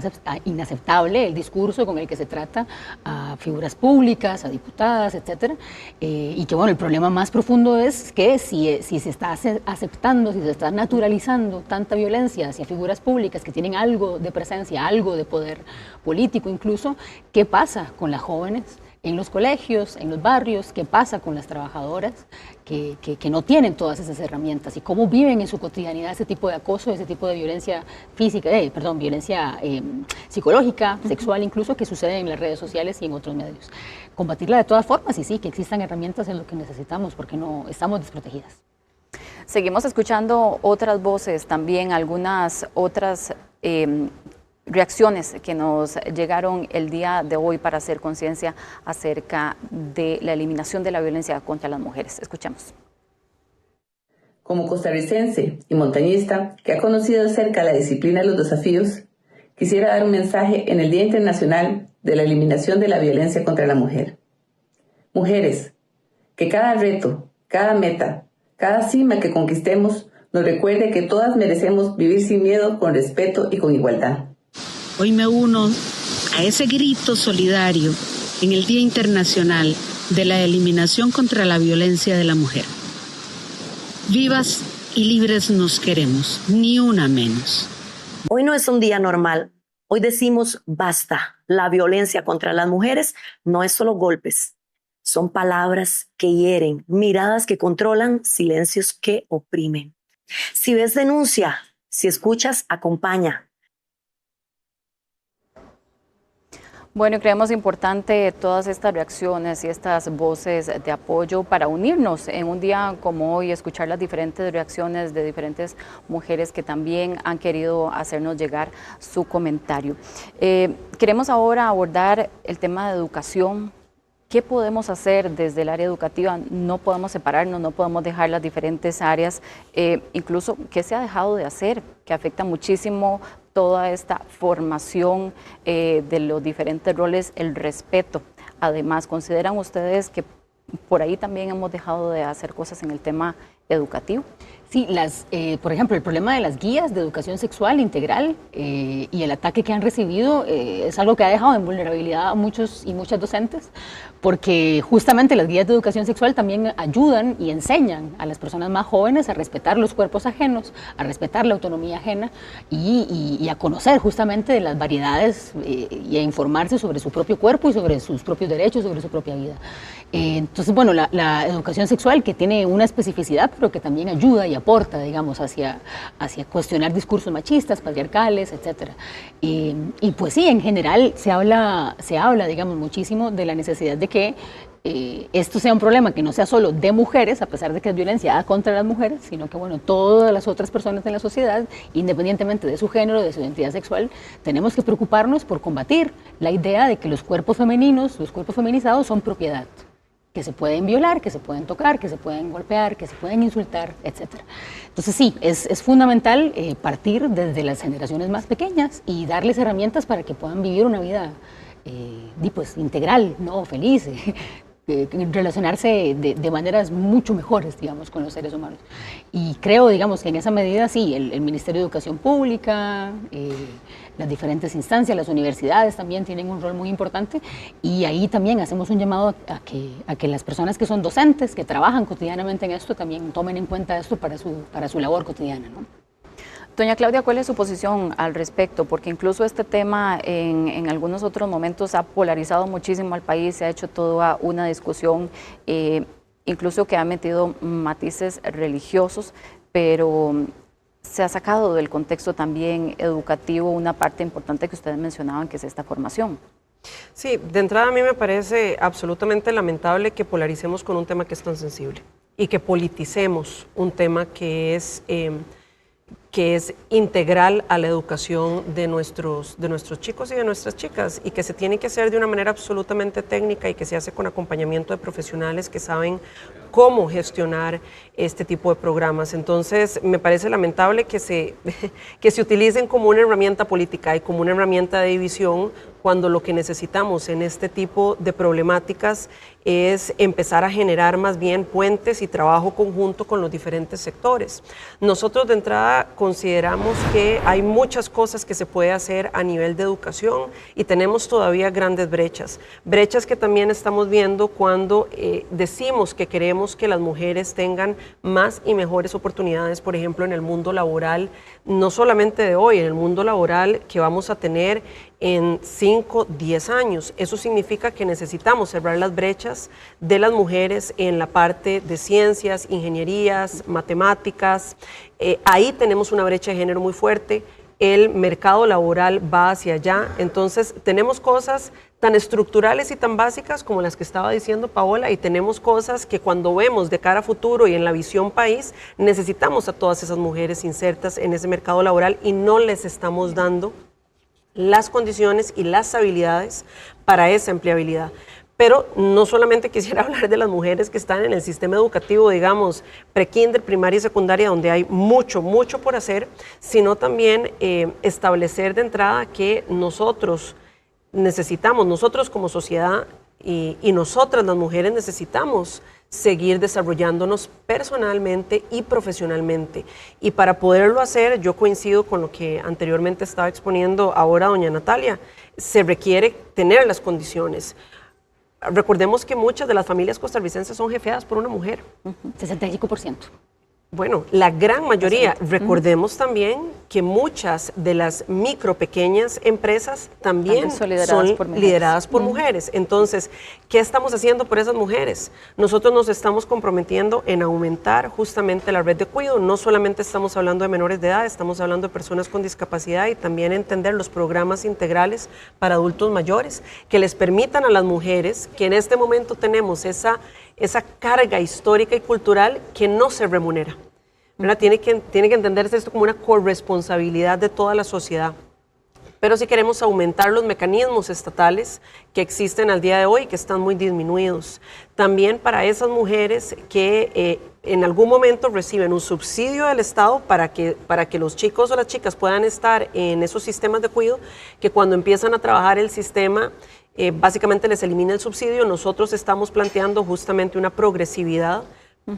inaceptable el discurso con el que se trata a figuras públicas, a diputadas, etcétera. Y que bueno, el problema más profundo es que si se está aceptando, si se está naturalizando tanta violencia hacia figuras públicas que tienen algo de presencia, algo de poder político incluso, ¿qué pasa con las jóvenes en los colegios, en los barrios? ¿Qué pasa con las trabajadoras que no tienen todas esas herramientas? ¿Y cómo viven en su cotidianidad ese tipo de acoso, ese tipo de violencia física, violencia psicológica, sexual incluso, que sucede en las redes sociales y en otros medios? Combatirla de todas formas, y sí, que existan herramientas es lo que necesitamos, porque no estamos desprotegidas. Seguimos escuchando otras voces, también algunas otras reacciones que nos llegaron el día de hoy para hacer conciencia acerca de la eliminación de la violencia contra las mujeres. Escuchemos. Como costarricense y montañista que ha conocido de cerca la disciplina de los desafíos, quisiera dar un mensaje en el Día Internacional de la Eliminación de la Violencia contra la Mujer. Mujeres, que cada reto, cada meta, cada cima que conquistemos nos recuerde que todas merecemos vivir sin miedo, con respeto y con igualdad. Hoy me uno a ese grito solidario en el Día Internacional de la Eliminación contra la Violencia de la Mujer. Vivas y libres nos queremos, ni una menos. Hoy no es un día normal. Hoy decimos basta. La violencia contra las mujeres no es solo golpes. Son palabras que hieren, miradas que controlan, silencios que oprimen. Si ves, denuncia. Si escuchas, acompaña. Bueno, creemos importante todas estas reacciones y estas voces de apoyo para unirnos en un día como hoy, escuchar las diferentes reacciones de diferentes mujeres que también han querido hacernos llegar su comentario. Queremos ahora abordar el tema de educación. ¿Qué podemos hacer desde el área educativa? No podemos separarnos, no podemos dejar las diferentes áreas, incluso qué se ha dejado de hacer, que afecta muchísimo toda esta formación de los diferentes roles, el respeto. Además, ¿consideran ustedes que por ahí también hemos dejado de hacer cosas en el tema educativo? Sí, por ejemplo, el problema de las guías de educación sexual integral y el ataque que han recibido es algo que ha dejado en vulnerabilidad a muchos y muchas docentes, porque justamente las guías de educación sexual también ayudan y enseñan a las personas más jóvenes a respetar los cuerpos ajenos, a respetar la autonomía ajena y a conocer justamente de las variedades y a informarse sobre su propio cuerpo y sobre sus propios derechos, sobre su propia vida. Entonces, bueno, la educación sexual, que tiene una especificidad, pero que también ayuda y aporta, digamos, hacia cuestionar discursos machistas, patriarcales, etc. Y pues sí, en general se habla, digamos, muchísimo de la necesidad de que esto sea un problema que no sea solo de mujeres, a pesar de que es violencia contra las mujeres, sino que, bueno, todas las otras personas en la sociedad, independientemente de su género, de su identidad sexual, tenemos que preocuparnos por combatir la idea de que los cuerpos femeninos, los cuerpos feminizados son propiedad, que se pueden violar, que se pueden tocar, que se pueden golpear, que se pueden insultar, etc. Entonces sí, es fundamental partir desde las generaciones más pequeñas y darles herramientas para que puedan vivir una vida pues, integral, ¿no? Feliz, relacionarse de maneras mucho mejores, digamos, con los seres humanos. Y creo, digamos, que en esa medida sí, el Ministerio de Educación Pública, las diferentes instancias, las universidades también tienen un rol muy importante, y ahí también hacemos un llamado a que las personas que son docentes, que trabajan cotidianamente en esto, también tomen en cuenta esto para su labor cotidiana, ¿no? Doña Claudia, ¿cuál es su posición al respecto? Porque incluso este tema en algunos otros momentos ha polarizado muchísimo al país, se ha hecho toda una discusión, incluso que ha metido matices religiosos, pero se ha sacado del contexto también educativo una parte importante que ustedes mencionaban, que es esta formación. Sí, de entrada a mí me parece absolutamente lamentable que polaricemos con un tema que es tan sensible y que politicemos un tema que es integral a la educación de nuestros chicos y de nuestras chicas, y que se tiene que hacer de una manera absolutamente técnica y que se hace con acompañamiento de profesionales que saben cómo gestionar este tipo de programas. Entonces, me parece lamentable que se utilicen como una herramienta política y como una herramienta de división, cuando lo que necesitamos en este tipo de problemáticas es empezar a generar más bien puentes y trabajo conjunto con los diferentes sectores. Nosotros de entrada consideramos que hay muchas cosas que se puede hacer a nivel de educación y tenemos todavía grandes brechas que también estamos viendo cuando decimos que queremos que las mujeres tengan más y mejores oportunidades, por ejemplo, en el mundo laboral, no solamente de hoy, en el mundo laboral que vamos a tener en 5, 10 años. Eso significa que necesitamos cerrar las brechas de las mujeres en la parte de ciencias, ingenierías, matemáticas. Ahí tenemos una brecha de género muy fuerte. El mercado laboral va hacia allá. Entonces, tenemos cosas tan estructurales y tan básicas como las que estaba diciendo Paola, y tenemos cosas que cuando vemos de cara a futuro y en la visión país, necesitamos a todas esas mujeres insertas en ese mercado laboral y no les estamos dando las condiciones y las habilidades para esa empleabilidad. Pero no solamente quisiera hablar de las mujeres que están en el sistema educativo, digamos, prekinder, primaria y secundaria, donde hay mucho por hacer, sino también establecer de entrada que nosotros necesitamos, nosotros como sociedad y nosotras las mujeres necesitamos seguir desarrollándonos personalmente y profesionalmente. Y para poderlo hacer, yo coincido con lo que anteriormente estaba exponiendo ahora doña Natalia, se requiere tener las condiciones. Recordemos que muchas de las familias costarricenses son jefeadas por una mujer. 65%. Bueno, la gran mayoría. Recordemos también que muchas de las micro, pequeñas empresas también son lideradas por mujeres. Entonces, ¿qué estamos haciendo por esas mujeres? Nosotros nos estamos comprometiendo en aumentar justamente la red de cuidado. No solamente estamos hablando de menores de edad, estamos hablando de personas con discapacidad y también entender los programas integrales para adultos mayores que les permitan a las mujeres, que en este momento tenemos esa carga histórica y cultural que no se remunera. ¿Verdad? Tiene que entenderse esto como una corresponsabilidad de toda la sociedad. Pero si queremos aumentar los mecanismos estatales que existen al día de hoy, que están muy disminuidos. También para esas mujeres que en algún momento reciben un subsidio del Estado para que los chicos o las chicas puedan estar en esos sistemas de cuidado, que cuando empiezan a trabajar el sistema, básicamente les elimina el subsidio. Nosotros estamos planteando justamente una progresividad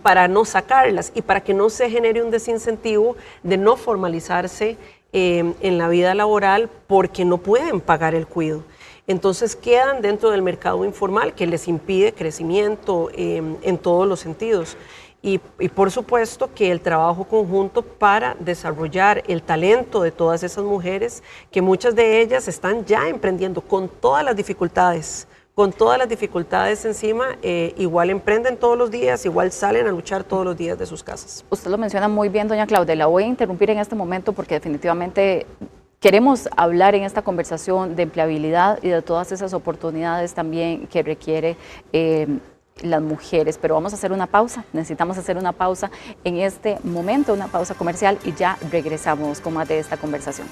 para no sacarlas y para que no se genere un desincentivo de no formalizarse en la vida laboral porque no pueden pagar el cuidado. Entonces quedan dentro del mercado informal que les impide crecimiento en todos los sentidos. Y por supuesto que el trabajo conjunto para desarrollar el talento de todas esas mujeres, que muchas de ellas están ya emprendiendo con todas las dificultades encima, igual emprenden todos los días, igual salen a luchar todos los días de sus casas. Usted lo menciona muy bien, doña Claudia. La voy a interrumpir en este momento porque definitivamente queremos hablar en esta conversación de empleabilidad y de todas esas oportunidades también que requiere las mujeres, pero vamos a hacer una pausa, necesitamos hacer una pausa en este momento, una pausa comercial y ya regresamos con más de esta conversación.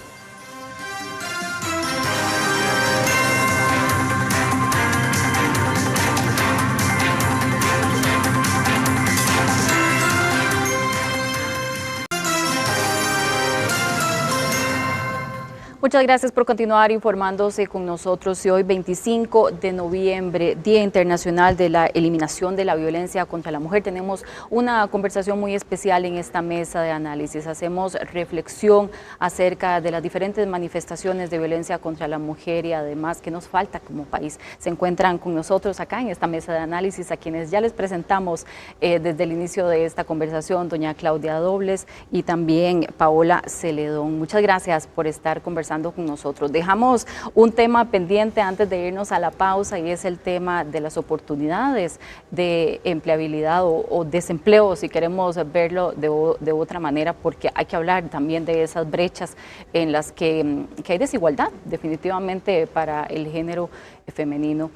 Muchas gracias por continuar informándose con nosotros y hoy 25 de noviembre, Día Internacional de la Eliminación de la Violencia contra la Mujer. Tenemos una conversación muy especial en esta mesa de análisis. Hacemos reflexión acerca de las diferentes manifestaciones de violencia contra la mujer y además qué nos falta como país. Se encuentran con nosotros acá en esta mesa de análisis a quienes ya les presentamos desde el inicio de esta conversación, doña Claudia Dobles y también Paola Celedón. Muchas gracias por estar conversando con nosotros. Dejamos un tema pendiente antes de irnos a la pausa y es el tema de las oportunidades de empleabilidad o desempleo, si queremos verlo de otra manera, porque hay que hablar también de esas brechas en las que hay desigualdad definitivamente para el género femenino.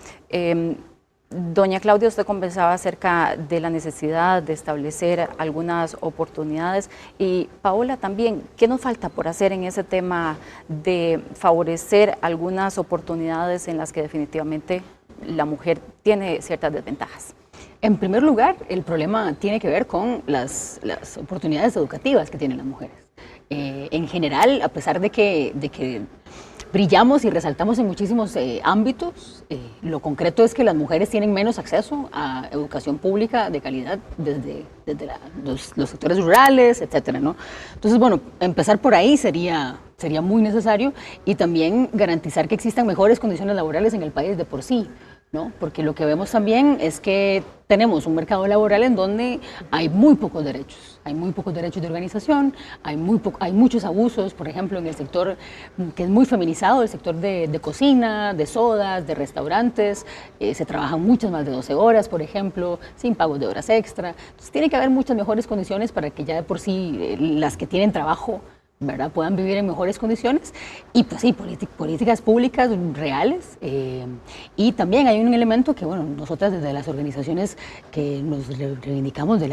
Doña Claudia, usted conversaba acerca de la necesidad de establecer algunas oportunidades y Paola también, ¿qué nos falta por hacer en ese tema de favorecer algunas oportunidades en las que definitivamente la mujer tiene ciertas desventajas? En primer lugar, el problema tiene que ver con las oportunidades educativas que tienen las mujeres. En general, a pesar de que brillamos y resaltamos en muchísimos ámbitos, lo concreto es que las mujeres tienen menos acceso a educación pública de calidad desde los sectores rurales, etcétera, ¿no? Entonces, bueno, empezar por ahí sería muy necesario y también garantizar que existan mejores condiciones laborales en el país de por sí, ¿no? Porque lo que vemos también es que tenemos un mercado laboral en donde hay muy pocos derechos de organización, hay muchos abusos, por ejemplo, en el sector que es muy feminizado, el sector de cocina, de sodas, de restaurantes, se trabajan muchas más de 12 horas, por ejemplo, sin pagos de horas extra. Entonces tiene que haber muchas mejores condiciones para que ya de por sí las que tienen trabajo ¿verdad?, puedan vivir en mejores condiciones y pues sí, políticas públicas reales. Y también hay un elemento que, bueno, nosotras desde las organizaciones que nos reivindicamos de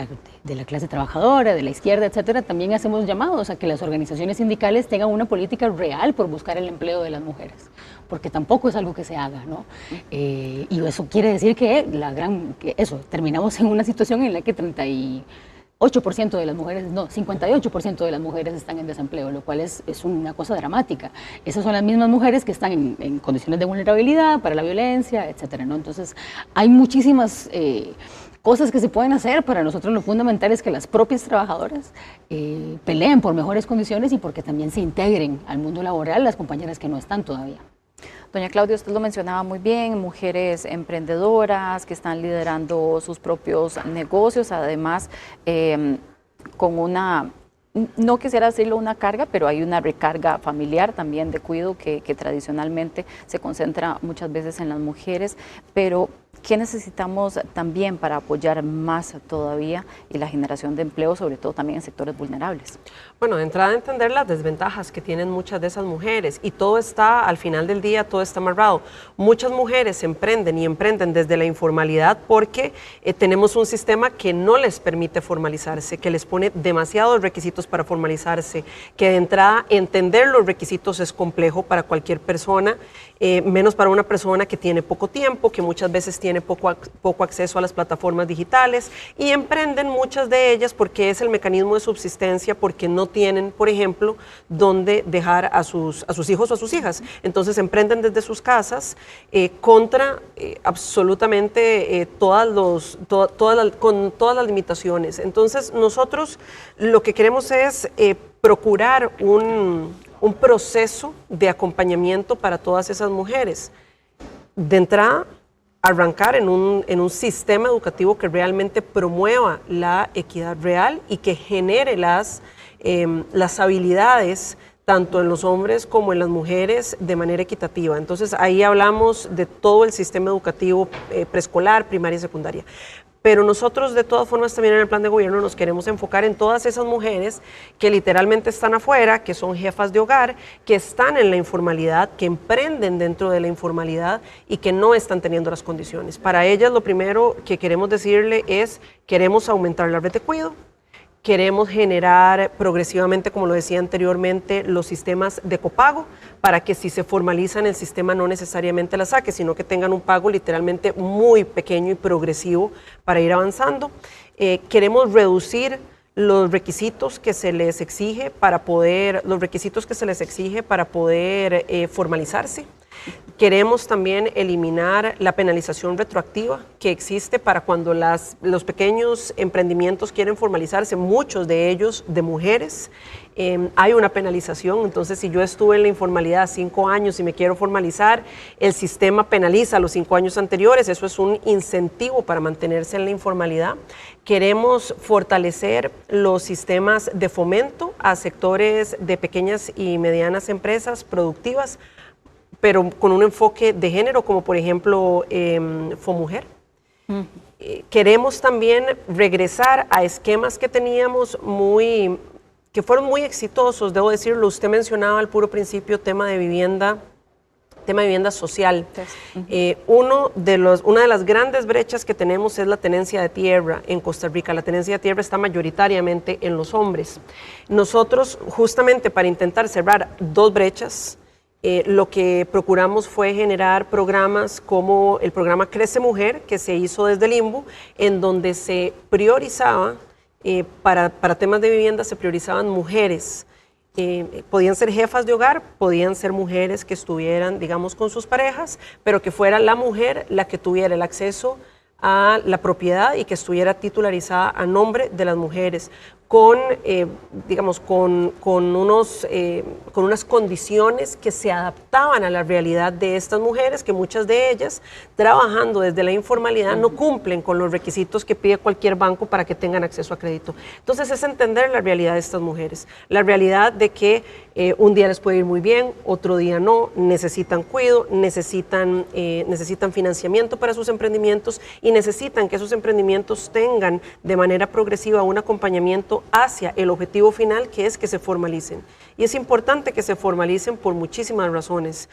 la clase trabajadora, de la izquierda, etcétera, también hacemos llamados a que las organizaciones sindicales tengan una política real por buscar el empleo de las mujeres, porque tampoco es algo que se haga, ¿no? Y eso quiere decir que terminamos en una situación en la que 8% de las mujeres, no, 58% de las mujeres están en desempleo, lo cual es una cosa dramática. Esas son las mismas mujeres que están en condiciones de vulnerabilidad para la violencia, etcétera, ¿no? Entonces, hay muchísimas cosas que se pueden hacer. Para nosotros lo fundamental es que las propias trabajadoras peleen por mejores condiciones y porque también se integren al mundo laboral las compañeras que no están todavía. Doña Claudia, usted lo mencionaba muy bien, mujeres emprendedoras que están liderando sus propios negocios, además con una, no quisiera decirlo una carga, pero hay una recarga familiar también de cuidado que tradicionalmente se concentra muchas veces en las mujeres, pero ¿qué necesitamos también para apoyar más todavía y la generación de empleo, sobre todo también en sectores vulnerables? Bueno, de entrada entender las desventajas que tienen muchas de esas mujeres, y todo está, al final del día, todo está amarrado. Muchas mujeres emprenden desde la informalidad porque tenemos un sistema que no les permite formalizarse, que les pone demasiados requisitos para formalizarse, que de entrada entender los requisitos es complejo para cualquier persona, menos para una persona que tiene poco tiempo, que muchas veces tiene poco acceso a las plataformas digitales, y emprenden muchas de ellas porque es el mecanismo de subsistencia, porque no tienen, por ejemplo, dónde dejar a sus hijos o a sus hijas. Entonces emprenden desde sus casas contra absolutamente con todas las limitaciones. Entonces nosotros lo que queremos es procurar un proceso de acompañamiento para todas esas mujeres. De entrada, arrancar en un sistema educativo que realmente promueva la equidad real y que genere las habilidades tanto en los hombres como en las mujeres de manera equitativa. Entonces ahí hablamos de todo el sistema educativo preescolar, primaria y secundaria. Pero nosotros de todas formas también en el plan de gobierno nos queremos enfocar en todas esas mujeres que literalmente están afuera, que son jefas de hogar, que están en la informalidad, que emprenden dentro de la informalidad y que no están teniendo las condiciones. Para ellas lo primero que queremos decirle es, queremos aumentar la red de cuidado, queremos generar progresivamente, como lo decía anteriormente, los sistemas de copago para que si se formalizan el sistema no necesariamente la saque, sino que tengan un pago literalmente muy pequeño y progresivo para ir avanzando. Queremos reducir los requisitos que se les exige para poder, formalizarse. Queremos también eliminar la penalización retroactiva que existe para cuando los pequeños emprendimientos quieren formalizarse, muchos de ellos de mujeres. Hay una penalización, entonces si yo estuve en la informalidad 5 años y me quiero formalizar, el sistema penaliza los 5 años anteriores, eso es un incentivo para mantenerse en la informalidad. Queremos fortalecer los sistemas de fomento a sectores de pequeñas y medianas empresas productivas, pero con un enfoque de género, como por ejemplo FOMujer. Queremos también regresar a esquemas que teníamos que fueron muy exitosos, debo decirlo. Usted mencionaba al puro principio tema de vivienda social. Una de las grandes brechas que tenemos es la tenencia de tierra en Costa Rica. La tenencia de tierra está mayoritariamente en los hombres. Nosotros, justamente para intentar cerrar 2 brechas, lo que procuramos fue generar programas como el programa Crece Mujer, que se hizo desde el INBU, en donde se priorizaba, para temas de vivienda, se priorizaban mujeres. Podían ser jefas de hogar, podían ser mujeres que estuvieran, digamos, con sus parejas, pero que fuera la mujer la que tuviera el acceso a la propiedad y que estuviera titularizada a nombre de las mujeres, con unas condiciones que se adaptaban a la realidad de estas mujeres, que muchas de ellas, trabajando desde la informalidad, no cumplen con los requisitos que pide cualquier banco para que tengan acceso a crédito. Entonces es entender la realidad de estas mujeres, la realidad de que un día les puede ir muy bien, otro día no, necesitan cuidado, necesitan financiamiento para sus emprendimientos y necesitan que esos emprendimientos tengan de manera progresiva un acompañamiento crecimiento hacia el objetivo final, que es que se formalicen. Y es importante que se formalicen por muchísimas razones,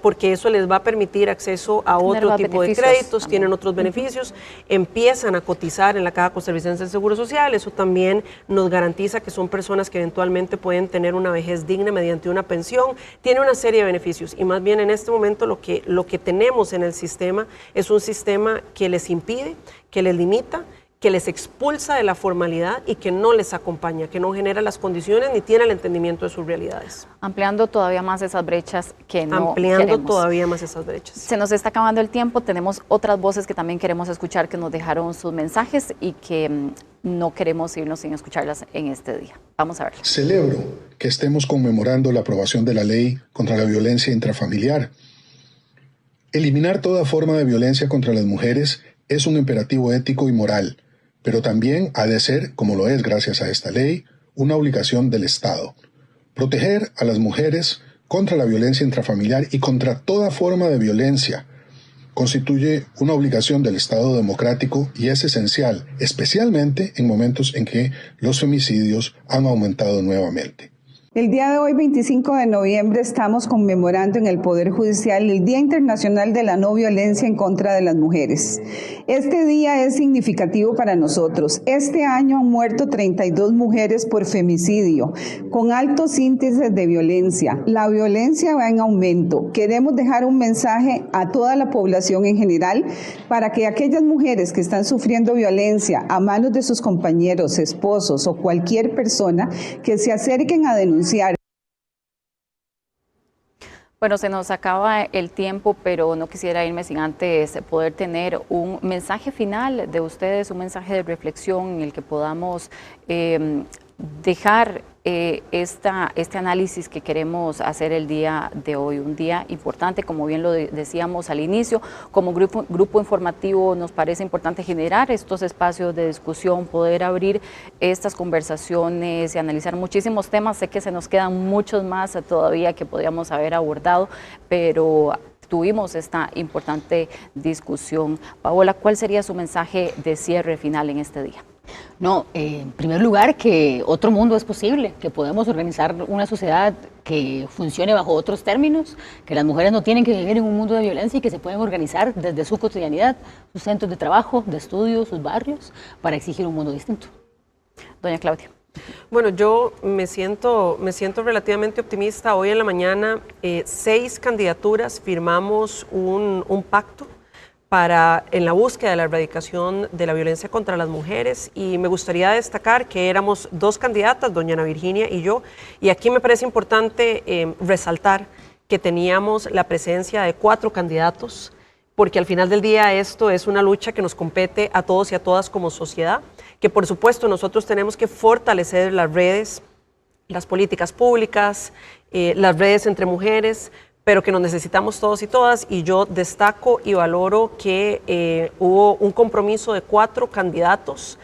porque eso les va a permitir acceso a otro tipo de créditos, también tienen otros beneficios, empiezan a cotizar en la Caja Costarricense del Seguro Social, eso también nos garantiza que son personas que eventualmente pueden tener una vejez digna mediante una pensión, tiene una serie de beneficios, y más bien en este momento lo que tenemos en el sistema es un sistema que les impide, que les limita, que les expulsa de la formalidad y que no les acompaña, que no genera las condiciones ni tiene el entendimiento de sus realidades. Ampliando todavía más esas brechas que no Ampliando queremos. todavía más esas brechas. Se nos está acabando el tiempo, tenemos otras voces que también queremos escuchar, que nos dejaron sus mensajes y que no queremos irnos sin escucharlas en este día. Vamos a verlo. Celebro que estemos conmemorando la aprobación de la ley contra la violencia intrafamiliar. Eliminar toda forma de violencia contra las mujeres es un imperativo ético y moral, pero también ha de ser, como lo es gracias a esta ley, una obligación del Estado. Proteger a las mujeres contra la violencia intrafamiliar y contra toda forma de violencia constituye una obligación del Estado democrático y es esencial, especialmente en momentos en que los femicidios han aumentado nuevamente. El día de hoy, 25 de noviembre, estamos conmemorando en el Poder Judicial el Día Internacional de la No Violencia en contra de las Mujeres. Este día es significativo para nosotros. Este año han muerto 32 mujeres por femicidio, con altos índices de violencia. La violencia va en aumento. Queremos dejar un mensaje a toda la población en general para que aquellas mujeres que están sufriendo violencia a manos de sus compañeros, esposos o cualquier persona, que se acerquen a denunciar. Bueno, se nos acaba el tiempo, pero no quisiera irme sin antes poder tener un mensaje final de ustedes, un mensaje de reflexión en el que podamos dejar este análisis que queremos hacer el día de hoy, un día importante, como bien lo decíamos al inicio. Como grupo informativo nos parece importante generar estos espacios de discusión, poder abrir estas conversaciones y analizar muchísimos temas. Sé que se nos quedan muchos más todavía que podríamos haber abordado, pero tuvimos esta importante discusión. Paola, ¿cuál sería su mensaje de cierre final en este día? No, en primer lugar, que otro mundo es posible, que podemos organizar una sociedad que funcione bajo otros términos, que las mujeres no tienen que vivir en un mundo de violencia y que se pueden organizar desde su cotidianidad, sus centros de trabajo, de estudio, sus barrios, para exigir un mundo distinto. Doña Claudia. Bueno, yo me siento relativamente optimista. Hoy en la mañana 6 candidaturas firmamos un pacto en la búsqueda de la erradicación de la violencia contra las mujeres, y me gustaría destacar que éramos 2 candidatas, doña Ana Virginia y yo, y aquí me parece importante resaltar que teníamos la presencia de 4 candidatos, porque al final del día esto es una lucha que nos compete a todos y a todas como sociedad, que por supuesto nosotros tenemos que fortalecer las redes, las políticas públicas, las redes entre mujeres, pero que nos necesitamos todos y todas, y yo destaco y valoro que hubo un compromiso de 4 candidatos,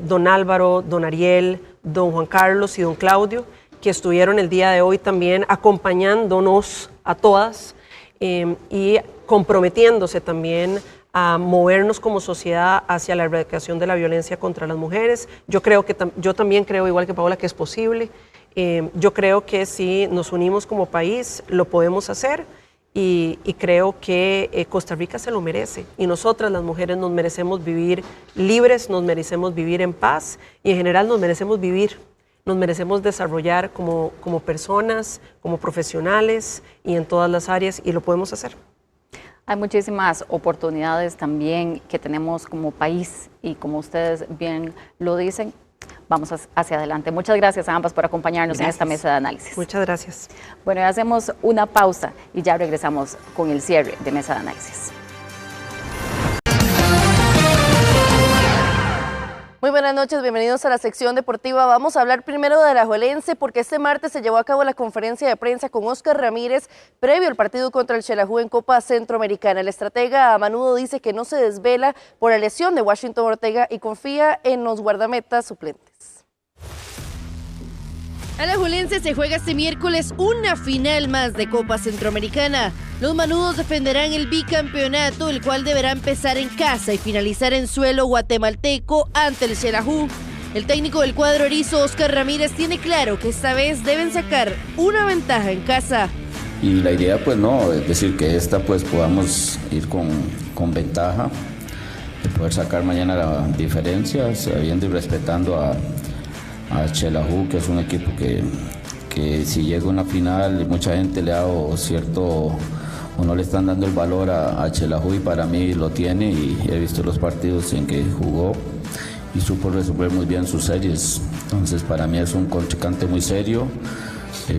don Álvaro, don Ariel, don Juan Carlos y don Claudio, que estuvieron el día de hoy también acompañándonos a todas y comprometiéndose también a movernos como sociedad hacia la erradicación de la violencia contra las mujeres. Yo también creo, igual que Paola, que es posible. Yo creo que si nos unimos como país lo podemos hacer, y creo que Costa Rica se lo merece, y nosotras las mujeres nos merecemos vivir libres, nos merecemos vivir en paz, y en general nos merecemos desarrollar como personas, como profesionales y en todas las áreas, y lo podemos hacer. Hay muchísimas oportunidades también que tenemos como país, y como ustedes bien lo dicen, vamos hacia adelante. Muchas gracias a ambas por acompañarnos en esta mesa de análisis. Muchas gracias. Bueno, hacemos una pausa y ya regresamos con el cierre de Mesa de Análisis. Muy buenas noches, bienvenidos a la sección deportiva. Vamos a hablar primero de Alajuelense, porque este martes se llevó a cabo la conferencia de prensa con Oscar Ramírez previo al partido contra el Xelajú en Copa Centroamericana. El estratega a menudo dice que no se desvela por la lesión de Washington Ortega y confía en los guardametas suplentes. Alajuelense se juega este miércoles una final más de Copa Centroamericana. Los manudos defenderán el bicampeonato, el cual deberá empezar en casa y finalizar en suelo guatemalteco ante el Xelajú. El técnico del cuadro erizo, Óscar Ramírez, tiene claro que esta vez deben sacar una ventaja en casa. Y la idea pues no, es decir que esta pues podamos ir con ventaja, de poder sacar mañana la diferencia, sabiendo y respetando a Xelajú, que es un equipo que si llega a una final mucha gente le ha dado cierto, o no le están dando el valor a Xelajú, y para mí lo tiene, y he visto los partidos en que jugó y supo resolver muy bien sus series. Entonces para mí es un contrincante muy serio,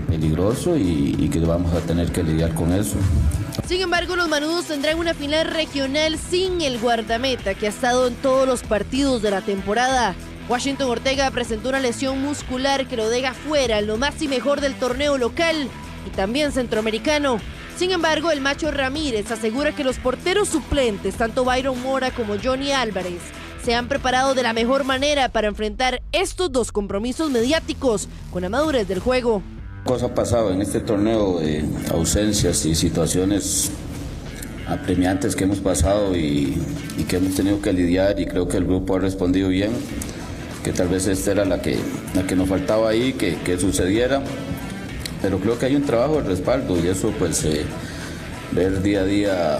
peligroso, y que vamos a tener que lidiar con eso. Sin embargo, los manudos tendrán una final regional sin el guardameta que ha estado en todos los partidos de la temporada. Washington Ortega presentó una lesión muscular que lo deja fuera en lo más y mejor del torneo local y también centroamericano. Sin embargo, el Macho Ramírez asegura que los porteros suplentes, tanto Byron Mora como Johnny Álvarez, se han preparado de la mejor manera para enfrentar estos dos compromisos mediáticos con la madurez del juego. Cosa ha pasado en este torneo de ausencias y situaciones apremiantes que hemos pasado y que hemos tenido que lidiar, y creo que el grupo ha respondido bien, que tal vez esta era la que nos faltaba ahí, que sucediera, pero creo que hay un trabajo de respaldo, y eso pues ver día a día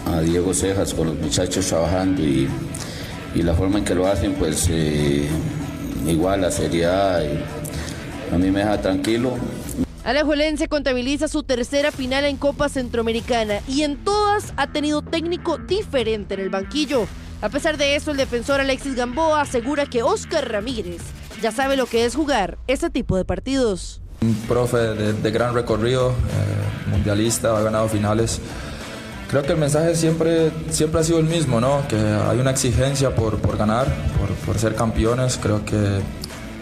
a Diego Cejas con los muchachos trabajando y la forma en que lo hacen, pues igual la seriedad, a mí me deja tranquilo. Alajuelense contabiliza su tercera final en Copa Centroamericana y en todas ha tenido técnico diferente en el banquillo. A pesar de eso, el defensor Alexis Gamboa asegura que Óscar Ramírez ya sabe lo que es jugar este tipo de partidos. Un profe de gran recorrido, mundialista, ha ganado finales. Creo que el mensaje siempre ha sido el mismo, ¿no? Que hay una exigencia por ganar, por ser campeones. Creo que,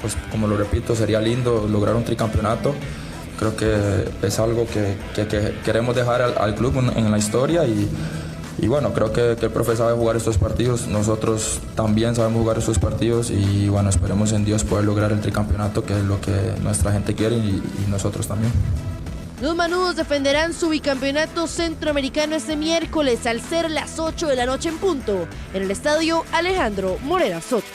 pues, como lo repito, sería lindo lograr un tricampeonato. Creo que es algo que queremos dejar al club en la historia, y bueno, creo que el profe sabe jugar estos partidos, nosotros también sabemos jugar estos partidos, y bueno, esperemos en Dios poder lograr el tricampeonato, que es lo que nuestra gente quiere y nosotros también. Los manudos defenderán su bicampeonato centroamericano este miércoles al ser las 8 de la noche en punto en el estadio Alejandro Morera Soto.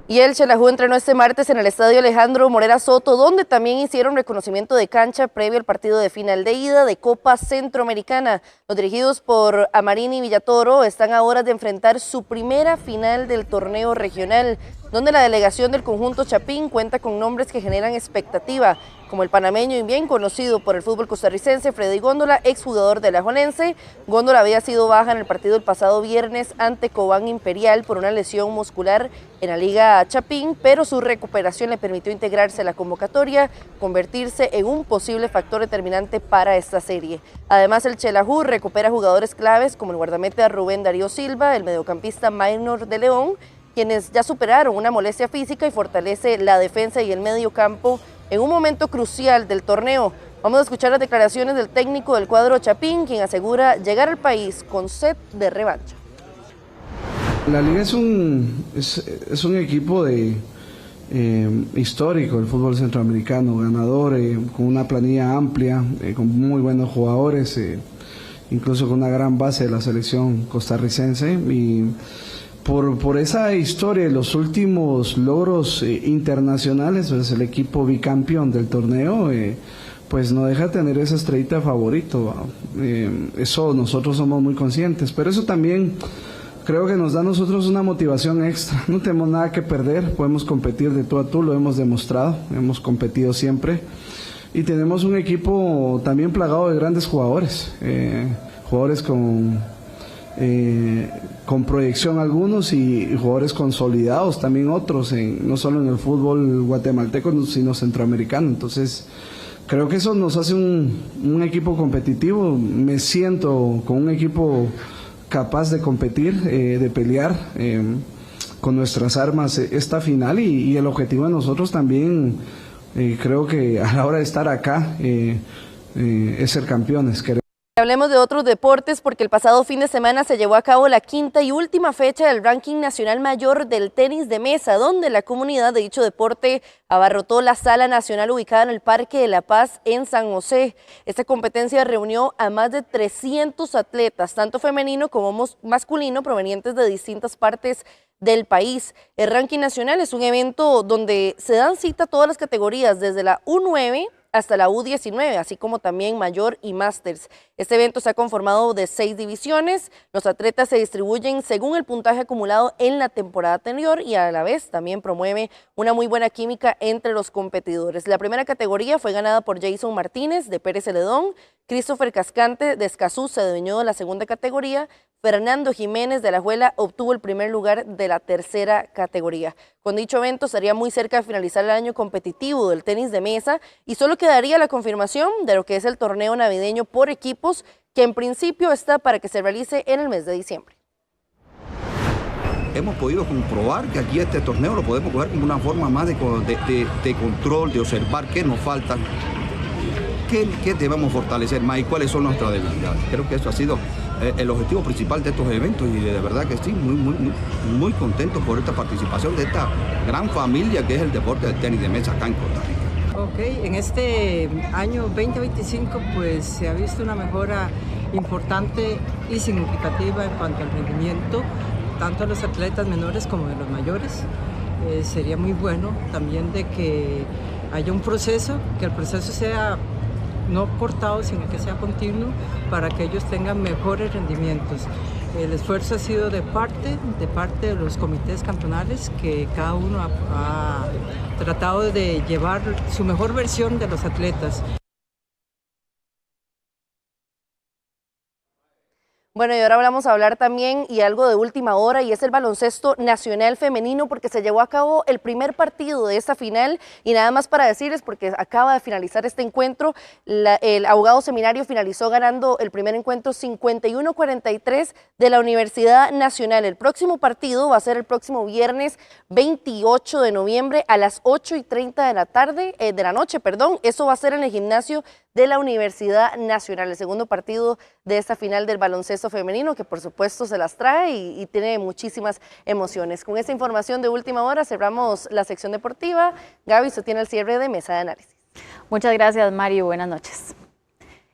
Y el Xelajú entrenó este martes en el estadio Alejandro Morera Soto, donde también hicieron reconocimiento de cancha previo al partido de final de ida de Copa Centroamericana. Los dirigidos por Amarini Villatoro están a horas de enfrentar su primera final del torneo regional, donde la delegación del conjunto Chapín cuenta con nombres que generan expectativa, como el panameño y bien conocido por el fútbol costarricense Freddy Góndola, exjugador de Alajuelense. Góndola había sido baja en el partido el pasado viernes ante Cobán Imperial por una lesión muscular en la Liga Chapín, pero su recuperación le permitió integrarse a la convocatoria, convertirse en un posible factor determinante para esta serie. Además, el Xelajú recupera jugadores claves como el guardameta Rubén Darío Silva, el mediocampista Maynor de León, quienes ya superaron una molestia física, y fortalece la defensa y el medio campo en un momento crucial del torneo. Vamos a escuchar las declaraciones del técnico del cuadro Chapín, quien asegura llegar al país con sed de revancha. La liga es un equipo histórico del fútbol centroamericano, ganador, con una planilla amplia, con muy buenos jugadores, incluso con una gran base de la selección costarricense, y por esa historia y los últimos logros internacionales, pues el equipo bicampeón del torneo pues no deja de tener esa estrellita favorito. Eso nosotros somos muy conscientes, pero eso también creo que nos da a nosotros una motivación extra. No tenemos nada que perder, podemos competir de tú a tú, lo hemos demostrado, hemos competido siempre, y tenemos un equipo también plagado de grandes jugadores, jugadores con proyección algunos, y jugadores consolidados también otros, no solo en el fútbol guatemalteco sino centroamericano. Entonces creo que eso nos hace un equipo competitivo. Me siento con un equipo capaz de competir, de pelear con nuestras armas esta final, y el objetivo de nosotros también, creo que a la hora de estar acá, es ser campeones. Hablemos de otros deportes, porque el pasado fin de semana se llevó a cabo la quinta y última fecha del ranking nacional mayor del tenis de mesa, donde la comunidad de dicho deporte abarrotó la sala nacional ubicada en el Parque de la Paz en San José. Esta competencia reunió a más de 300 atletas, tanto femenino como masculino, provenientes de distintas partes del país. El ranking nacional es un evento donde se dan cita todas las categorías, desde la U9 hasta la U19, así como también mayor y másters. Este evento se ha conformado de 6 divisiones. Los atletas se distribuyen según el puntaje acumulado en la temporada anterior y a la vez también promueve una muy buena química entre los competidores. La primera categoría fue ganada por Jason Martínez de Pérez Celedón, Christopher Cascante de Escazú se adueñó de la segunda categoría, Fernando Jiménez de Alajuela obtuvo el primer lugar de la tercera categoría. Con dicho evento estaría muy cerca de finalizar el año competitivo del tenis de mesa y solo quedaría la confirmación de lo que es el torneo navideño por equipos, que en principio está para que se realice en el mes de diciembre. Hemos podido comprobar que aquí este torneo lo podemos coger como una forma más de control, de observar qué nos falta, qué debemos fortalecer más y cuáles son nuestras debilidades. Creo que eso ha sido el objetivo principal de estos eventos y de verdad que estoy muy contento por esta participación de esta gran familia que es el deporte del tenis de mesa acá en Costa Rica. Ok, en este año 2025 pues se ha visto una mejora importante y significativa en cuanto al rendimiento, tanto de los atletas menores como de los mayores. Sería muy bueno también de que haya un proceso, que el proceso sea no cortado, sino que sea continuo para que ellos tengan mejores rendimientos. El esfuerzo ha sido de parte de los comités cantonales, que cada uno ha tratado de llevar su mejor versión de los atletas. Bueno, y ahora vamos a hablar también y algo de última hora, y es el baloncesto nacional femenino, porque se llevó a cabo el primer partido de esta final, y nada más para decirles, porque acaba de finalizar este encuentro, el Abogado Seminario finalizó ganando el primer encuentro 51-43 de la Universidad Nacional. El próximo partido va a ser el próximo viernes 28 de noviembre a las 8:30 de la noche. Eso va a ser en el gimnasio de la Universidad Nacional, el segundo partido de esta final del baloncesto femenino, que por supuesto se las trae y tiene muchísimas emociones. Con esta información de última hora cerramos la sección deportiva. Gaby, usted tiene el cierre de Mesa de Análisis. Muchas gracias, Mario. Buenas noches.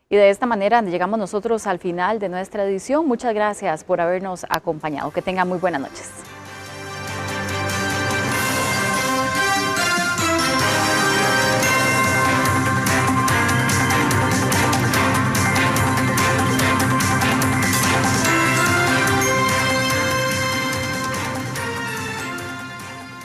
Y de esta manera llegamos nosotros al final de nuestra edición. Muchas gracias por habernos acompañado. Que tengan muy buenas noches.